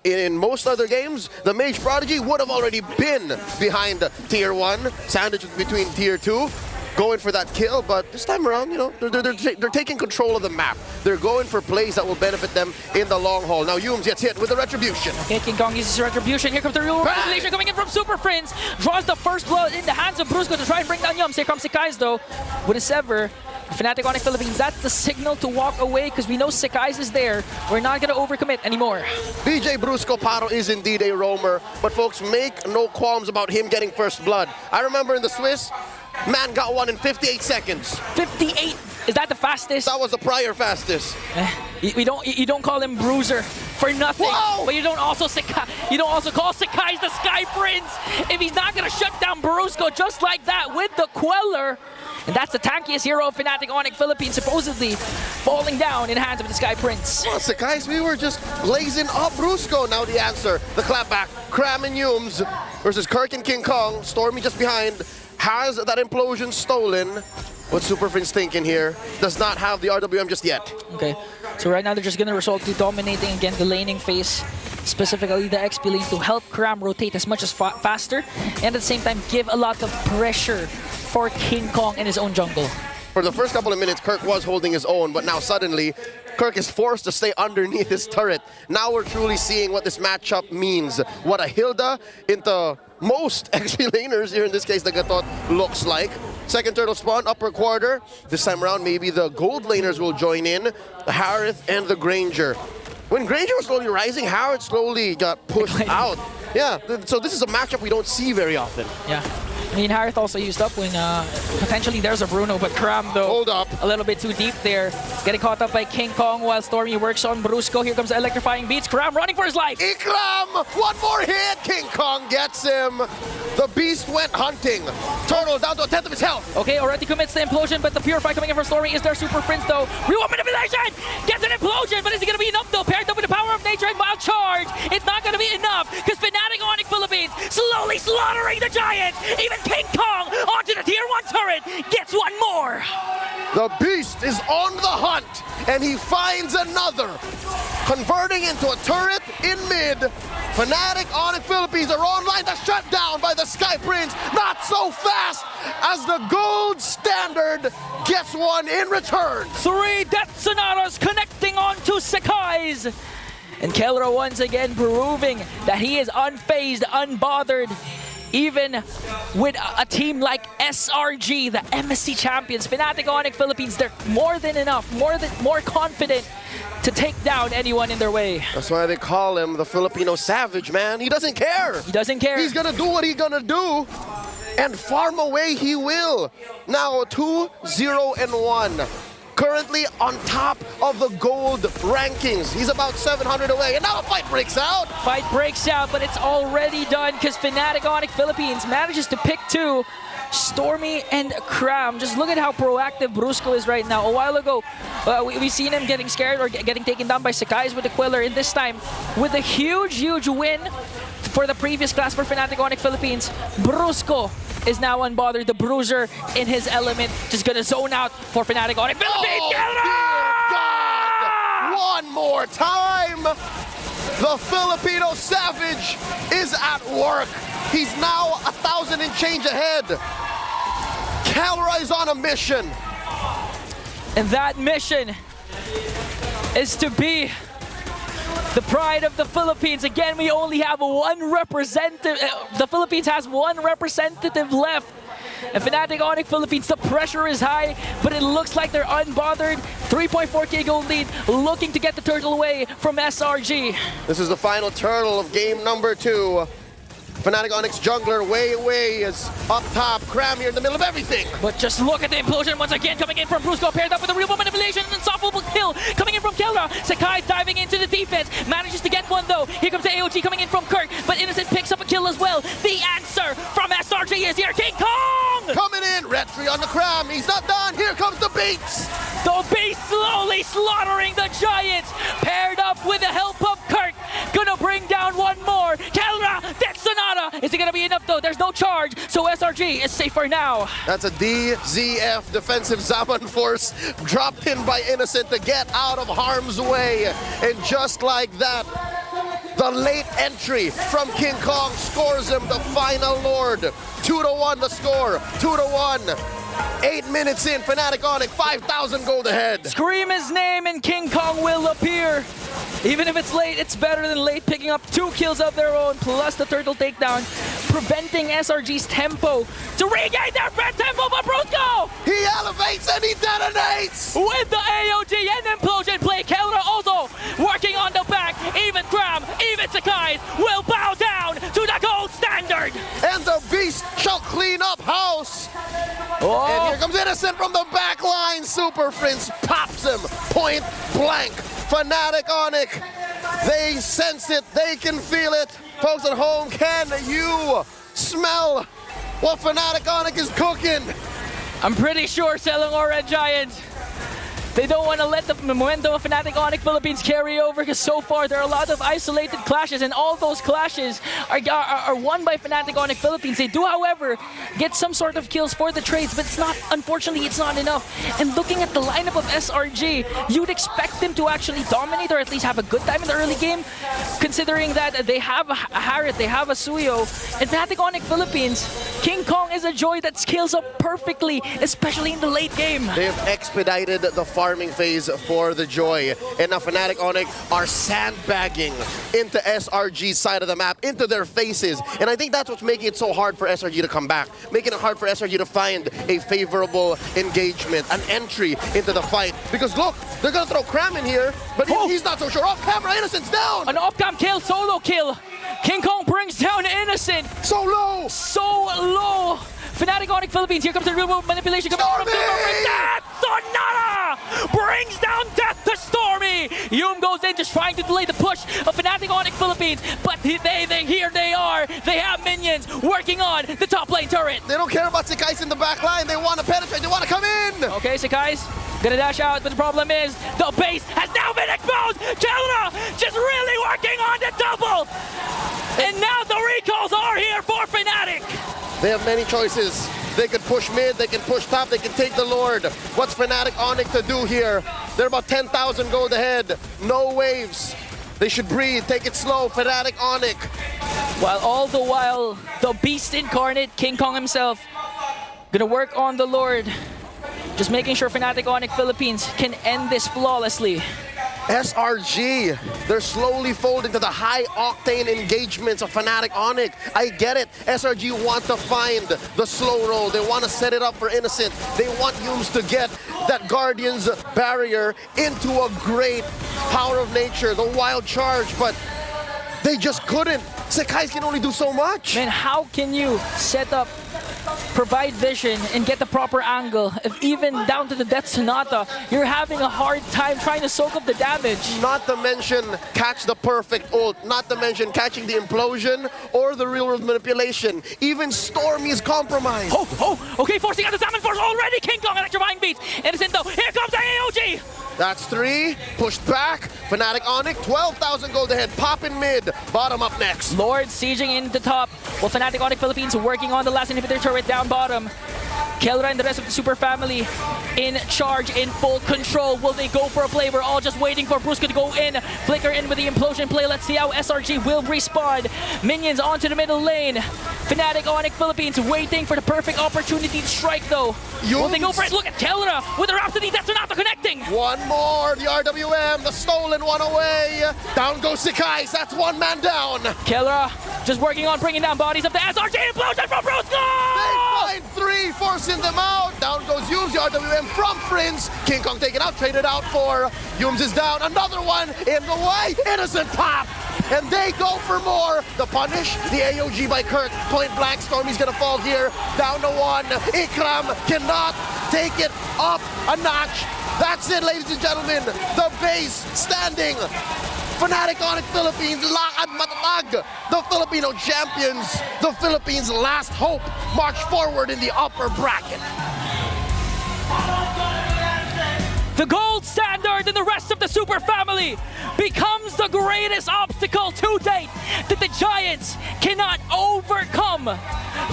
In most other games, the Mage Prodigy would have already been behind Tier 1, sandwiched between Tier 2. Going for that kill, but this time around, you know, they're taking control of the map. They're going for plays that will benefit them in the long haul. Now Humes gets hit with the Retribution. Okay, King Kong uses Retribution. Here comes the real Revelation coming in from Super Friends. Draws the first blow in the hands of Brusco to try and bring down Yums. Here comes Sekai's though, with a Sever. Fnatic Onyx Philippines, that's the signal to walk away because we know Sekai's is there. We're not going to overcommit anymore. BJ Brusco Paro is indeed a roamer, but folks, make no qualms about him getting first blood. I remember in the Swiss, man got one in 58 seconds. 58? Is that the fastest? That was the prior fastest. You don't call him Bruiser for nothing. Whoa! But you don't also call Sekai's the Sky Prince if he's not gonna shut down Brusco just like that with the Queller. And that's the tankiest hero of Fnatic Onyx Philippines, supposedly falling down in the hands of the Sky Prince. Well, Sekai's, we were just blazing up Brusco. Now the answer, the clapback, Kram and Humes versus Kirk and King Kong. Stormy just behind, has that implosion stolen. What's Super Friends thinking here? Does not have the RWM just yet. Okay, so right now they're just gonna resort to dominating again the laning phase, specifically the XP lane, to help Kram rotate as much as faster, and at the same time give a lot of pressure for King Kong in his own jungle. For the first couple of minutes, Kirk was holding his own, but now suddenly, Kirk is forced to stay underneath his turret. Now we're truly seeing what this matchup means. What a Hilda into most XP laners, here in this case the Gatot, looks like. Second turtle spawn, upper quarter. This time around, maybe the gold laners will join in. The Harith and the Granger. When Granger was slowly rising, Harith slowly got pushed out. Yeah, so this is a matchup we don't see very often. Yeah. I mean, Harith also used up when potentially there's a Bruno, but Kram, though, hold up, a little bit too deep there. Getting caught up by King Kong while Stormy works on Brusco. Here comes the electrifying beats. Kram running for his life. Ikram! One more hit! King Kong gets him. The beast went hunting. Turtle down to a 10th of his health. Okay, already commits the implosion, but the Purify coming in for Stormy is their Super Prince, though. Real manipulation! Gets an implosion, but is it going to be enough, though? Paired up with the power of nature and wild charge. It's not going to be enough, because Fnatic Onyx Philippines slowly slaughtering the Giants. Even King Kong onto the Tier 1 turret gets one more. The beast is on the hunt, and he finds another. Converting into a turret in mid. Fnatic Onyx Philippines are online. That's shut down by the Sky Prince. Not so fast as the gold standard gets one in return. 3 Death Sonatas connecting onto Sekai's. And Kelra once again proving that he is unfazed, unbothered. Even with a team like SRG, the MSC champions, Fnatic Onyx Philippines, they're more than enough, more confident to take down anyone in their way. That's why they call him the Filipino Savage, man. He doesn't care. He doesn't care. He's gonna do what he's gonna do, and farm away he will. Now 2-0-1. currently on top of the gold rankings. He's about 700 away, and now a fight breaks out. Fight breaks out, but it's already done because Fnatic Onyx Philippines manages to pick two. Stormy and Cram. Just look at how proactive Brusco is right now. A while ago, we've seen him getting scared or getting taken down by Sakai's with the Quiller. And this time, with a huge win for the previous class for Fnatic Onyx Philippines, Brusco is now unbothered. The Bruiser in his element, just gonna zone out for Fnatic Onyx Philippines. Oh, dear God! One more time! The Filipino Savage is at work. He's now 1,000 and change ahead. Kelra is on a mission. And that mission is to be the pride of the Philippines. Again, we only have one representative. The Philippines has one representative left. And Fnatic Onyx Philippines, the pressure is high, but it looks like they're unbothered. 3.4k gold lead, looking to get the turtle away from SRG. This is the final turtle of game number 2. Fnatic Onyx jungler way is up top. Cram here in the middle of everything. But just look at the implosion once again coming in from Brusco, paired up with a real manipulation and unstoppable kill coming in from Kelra. Sakai diving into the defense, manages to get one though. Here comes the AOG coming in from Kirk, but Innocent picks up a kill as well. The answer from SRG is here, King Kong! Coming in, Red 3 on the Cram. He's not done. Here comes the Beats. The Beast slowly slaughtering the Giants, paired up with the help of Kirk. Gonna bring down one more. Kelra, Death Sonata. Is it gonna be enough though? There's no charge, so SRG is safer now. That's a DZF defensive Zaman force dropped in by Innocent to get out of harm's way. And just like that, the late entry from King Kong scores him the final Lord. 2-1 the score, 2-1. 8 minutes in, Fnatic Onyx, 5,000 gold ahead. Scream his name and King Kong will appear. Even if it's late, it's better than late, picking up 2 kills of their own, plus the turtle takedown, preventing SRG's tempo to regain their red tempo, but Brusco! He elevates and he detonates! With the AOG and implosion play, Kelra also working on the back. Even Cram, even Sakai will bow down to the gold standard. And the Beast shall clean up house. Oh. And here comes Innocent from the back line. Super Prince pops him point blank. Fnatic Onyx, they sense it, they can feel it. Folks at home, can you smell what Fnatic Onyx is cooking? I'm pretty sure Selangor Red Giant, they don't want to let the momentum of Fnatic Onyx Philippines carry over, because so far there are a lot of isolated clashes, and all those clashes are won by Fnatic Onyx Philippines. They do, however, get some sort of kills for the trades, but it's not, unfortunately, it's not enough. And looking at the lineup of SRG, you'd expect them to actually dominate or at least have a good time in the early game, considering that they have a Harriet, they have a Suyo, and Fnatic Onyx Philippines, King Kong is a joy that scales up perfectly, especially in the late game. They have expedited the farming phase for the Joy, and now Fnatic Onyx are sandbagging into SRG's side of the map, into their faces, and I think that's what's making it so hard for SRG to come back, making it hard for SRG to find a favorable engagement, an entry into the fight, because look, they're gonna throw Cram in here, but he's not so sure. Off camera, Innocent's down! An off-cam kill, solo kill. King Kong brings down Innocent. So low! So low! Fnatic Onyx Philippines, here comes the real world manipulation coming from Stormy! Death Sonata brings down Death to Stormy! Yum goes in just trying to delay the push of Fnatic Onyx Philippines, but here they are. They have minions working on the top lane turret. They don't care about Sakai's in the back line. They want to penetrate. They want to come in. Okay, Sakai's gonna dash out, but the problem is the base has now been exposed. Kelra just really working on the double. And now the recalls are here for Fnatic. They have many choices. They can push mid, they can push top, they can take the Lord. What's Fnatic Onyx to do here? They're about 10,000 gold ahead. No waves. They should breathe, take it slow, Fnatic Onyx. While all the while, the Beast Incarnate, King Kong himself, gonna work on the Lord. Just making sure Fnatic Onyx Philippines can end this flawlessly. SRG, they're slowly folding to the high-octane engagements of Fnatic Onyx. I get it. SRG want to find the slow roll. They want to set it up for Innocent. They want Yums to get that Guardian's barrier into a great power of nature, the wild charge, but they just couldn't. Sakai's can only do so much. Man, how can you set up provide vision and get the proper angle. If even down to the Death Sonata, you're having a hard time trying to soak up the damage. Not to mention catch the perfect ult, not to mention catching the implosion or the real world manipulation. Even Stormy's compromised. Okay, forcing out the Salmon Force already. King Kong electrifying beats. Innocent though, here comes the AOG. That's 3, pushed back. Fnatic Onyx, 12,000 gold ahead. Pop in mid, bottom up next. Lord sieging into top. Well, Fnatic Onyx Philippines working on the last inhibitor turret down bottom. Kelra and the rest of the super family in charge, in full control. Will they go for a play? We're all just waiting for Brusco to go in. Flicker in with the implosion play. Let's see how SRG will respawn. Minions onto the middle lane. Fnatic Onyx Philippines waiting for the perfect opportunity to strike though. Will they go for it? Look at Kelra with the Rhapsody. That's not connecting. One more, the RWM, the stolen one away. Down goes Sakai, that's one man down. Kelra just working on bringing down bodies of the SRG. Implosion from Brusco! They find 3, forcing them out. Down goes Yums, the RWM from Prince. King Kong taken out, traded out for Yums is down. Another one in the way. Innocent pop. And they go for more. The punish, the AOG by Kirk. Point blank, Stormy's gonna fall here. Down to 1. Ikram cannot take it up a notch. That's it, ladies and gentlemen. The base standing. Fnatic Onyx Philippines, lakad matatag. The Filipino champions, the Philippines' last hope, march forward in the upper bracket. The gold standard and the rest of the super family becomes the greatest obstacle to date that the Giants cannot overcome.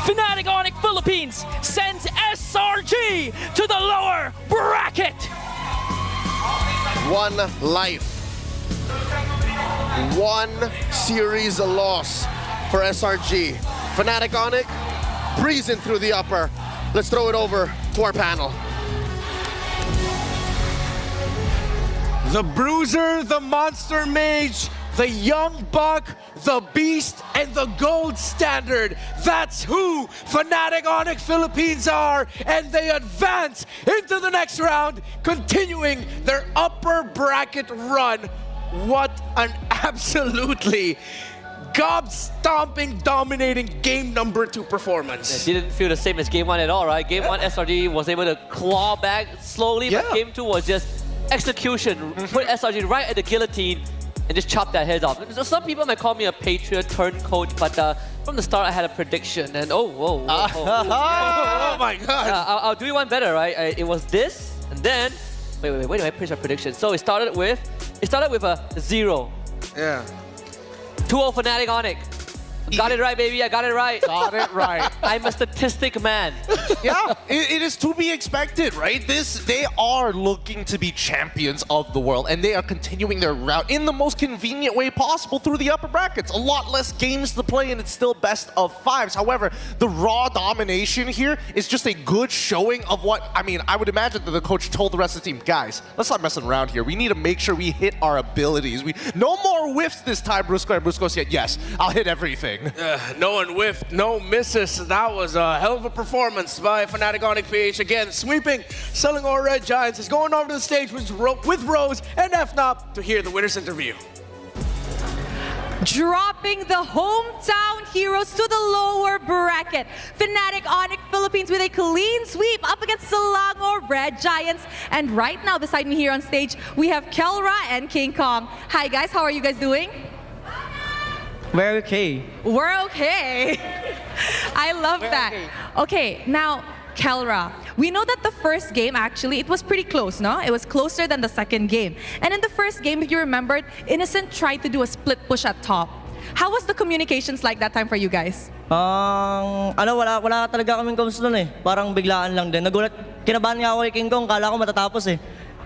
Fnatic Onyx Philippines sends SRG to the lower bracket. One life. One series loss for SRG. Fnatic Onyx breezing through the upper. Let's throw it over to our panel. The Bruiser, the Monster Mage, the Young Buck, the Beast, and the Gold Standard. That's who Fnatic Onyx Philippines are, and they advance into the next round, continuing their upper bracket run. What an absolutely gob-stomping, dominating game number 2 performance. It didn't feel the same as game 1 at all, right? Game 1, SRG was able to claw back slowly, but game 2 was just execution. Put SRG right at the guillotine and just chop their heads off. So some people might call me a Patriot turncoat, but from the start I had a prediction, and oh my God! I'll do you one better, right? It was this, and then wait, I pitched a prediction. So it started with a 0. Yeah. 2-0 Fnatic Onyx. Got it right, baby. I got it right. Got it right. I'm a statistic man. Yeah, it is to be expected, right? They are looking to be champions of the world, and they are continuing their route in the most convenient way possible through the upper brackets. A lot less games to play, and it's still best of 5s. However, the raw domination here is just a good showing of what, I mean, I would imagine that the coach told the rest of the team, guys, let's not mess around here. We need to make sure we hit our abilities. No more whiffs this time, Brusco. And Brusco said, yes, I'll hit everything. No one whiffed, no misses. That was a hell of a performance by Fnatic Onyx PH. Again, sweeping Selangor Red Giants. Is going over to the stage with Rose and FNOP to hear the winner's interview. Dropping the hometown heroes to the lower bracket. Fnatic Onyx Philippines with a clean sweep up against Selangor Red Giants. And right now beside me here on stage, we have Kelra and King Kong. Hi guys, how are you guys doing? We're okay. We're okay. I love that. Okay, now Kelra, we know that the first game actually, it was pretty close, no? It was closer than the second game. And in the first game, if you remembered, Innocent tried to do a split push at top. How was the communications like that time for you guys? Wala talaga kaming comms doon eh. Parang biglaan lang din. Nagulat, kinabahan nga ako kay King Kong, kala ko matatapos eh.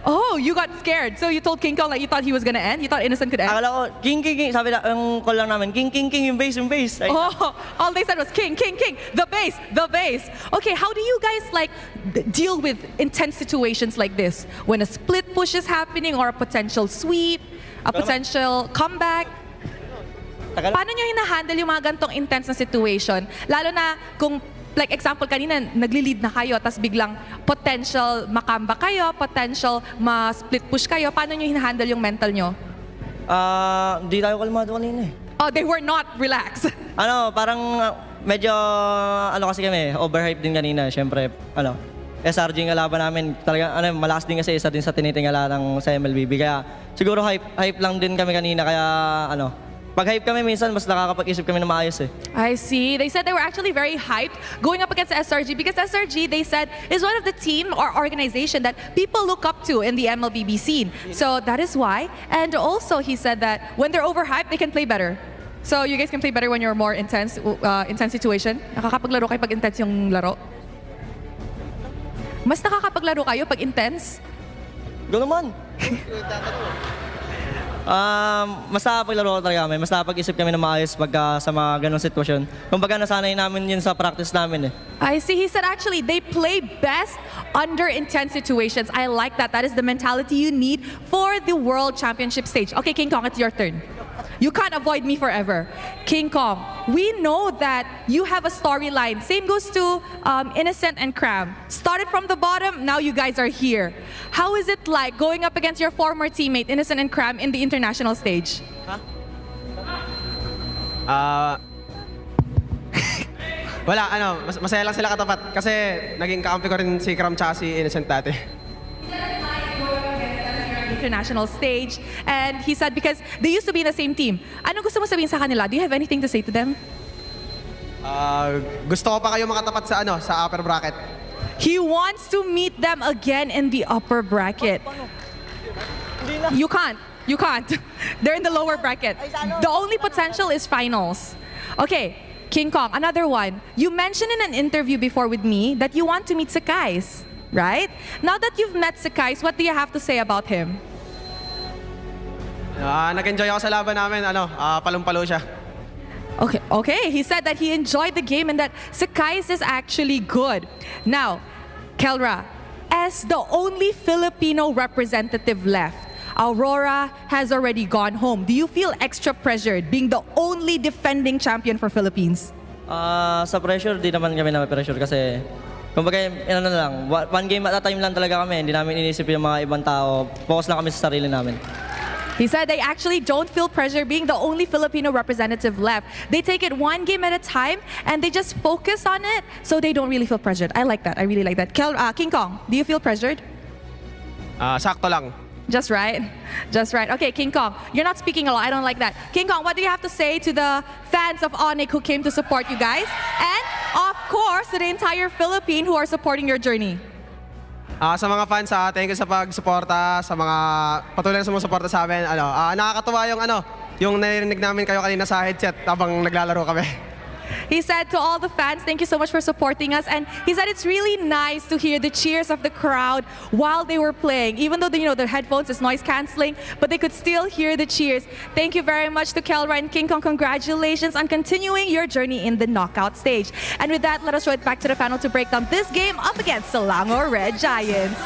Oh, you got scared. So you told King Kong like you thought he was gonna end? You thought Innocent could end? Akala ko, King, sabi na, yung call lang namin, King, yung base. Oh, all they said was King, the base. Okay, how do you guys like deal with intense situations like this? When a split push is happening or a potential sweep, a potential comeback? Paano nyo hinahandle yung mga gantong intense na situation? Lalo na kung, like example kanina, nagli-lead na kayo, tas biglang potential makamba kayo, potential ma-split push kayo. Paano nyo hinahandle yung mental nyo? Di tayo kalmado kanina eh. Oh, they were not relaxed. Parang medyo ano kasi kami, overhype din kanina. Siyempre, SRG yung kalaban namin. Talagang malakas din kasi isa din sa tinitingala ng sa MLBB. Kaya siguro hype lang din kami kanina. Kaya pag hype kami minsan, mas nakakapag-isip kami na maayos eh. I see. They said they were actually very hyped going up against SRG because SRG, they said, is one of the team or organization that people look up to in the MLBB scene. So that is why. And also, he said that when they're overhyped, they can play better. So you guys can play better when you're more intense situation. Nakakapaglaro kayo pag intense yung laro? Mas nakakapaglaro kayo pag intense? Go naman! Mas nakakapaglaro talaga kami. Mas nakapag-isip kami na maayos pagka sa mga ganong sitwasyon. Kumbaga nasanay namin yun sa practice namin eh. I see. He said actually they play best under intense situations. I like that. That is the mentality you need for the World Championship stage. Okay, King Kong, it's your turn. You can't avoid me forever. King Kong, we know that you have a storyline. Same goes to Innocent and Cram. Started from the bottom, now you guys are here. How is it like going up against your former teammate, Innocent and Cram, in the international stage? Wala, masaya lang sila katapat. Kasi naging kakampi ko rin si Cram tsaka si Innocent dati. International stage, and he said because they used to be in the same team. Ano gusto mo sabihin sa kanila? Do you have anything to say to them? Gusto ko pa kayo makatapat sa upper bracket. He wants to meet them again in the upper bracket. You can't. You can't. They're in the lower bracket. The only potential is finals. Okay, King Kong, another one. You mentioned in an interview before with me that you want to meet Sakai's, right? Now that you've met Sakai's, what do you have to say about him? Nag-enjoy ako sa laban namin, palong-palo siya. Okay. He said that he enjoyed the game and that Sakai's is actually good. Now, Kelra, as the only Filipino representative left, Aurora has already gone home. Do you feel extra pressured being the only defending champion for Philippines? Sa pressure, di naman kami na-pressure kasi kumbaga, one game at a time lang talaga kami. Hindi namin inisip yung mga ibang tao. Focus lang kami sa sarili namin. He said they actually don't feel pressure being the only Filipino representative left. They take it one game at a time and they just focus on it so they don't really feel pressured. I like that. I really like that. King Kong, do you feel pressured? Sakto lang. Just right. Just right. Okay, King Kong, you're not speaking a lot. I don't like that. King Kong, what do you have to say to the fans of Onyx who came to support you guys? And, of course, to the entire Philippine who are supporting your journey? Sa mga fans, thank you sa pag-suporta, sa mga patuloy na sumusuporta sa amin. Nakakatuwa yung naririnig namin kayo kanina sa headset habang naglalaro kami. He said to all the fans, thank you so much for supporting us. And he said it's really nice to hear the cheers of the crowd while they were playing. Even though the headphones is noise cancelling, but they could still hear the cheers. Thank you very much to Kelra and King Kong. Congratulations on continuing your journey in the knockout stage. And with that, let us throw it back to the panel to break down this game up against Selangor Red Giants.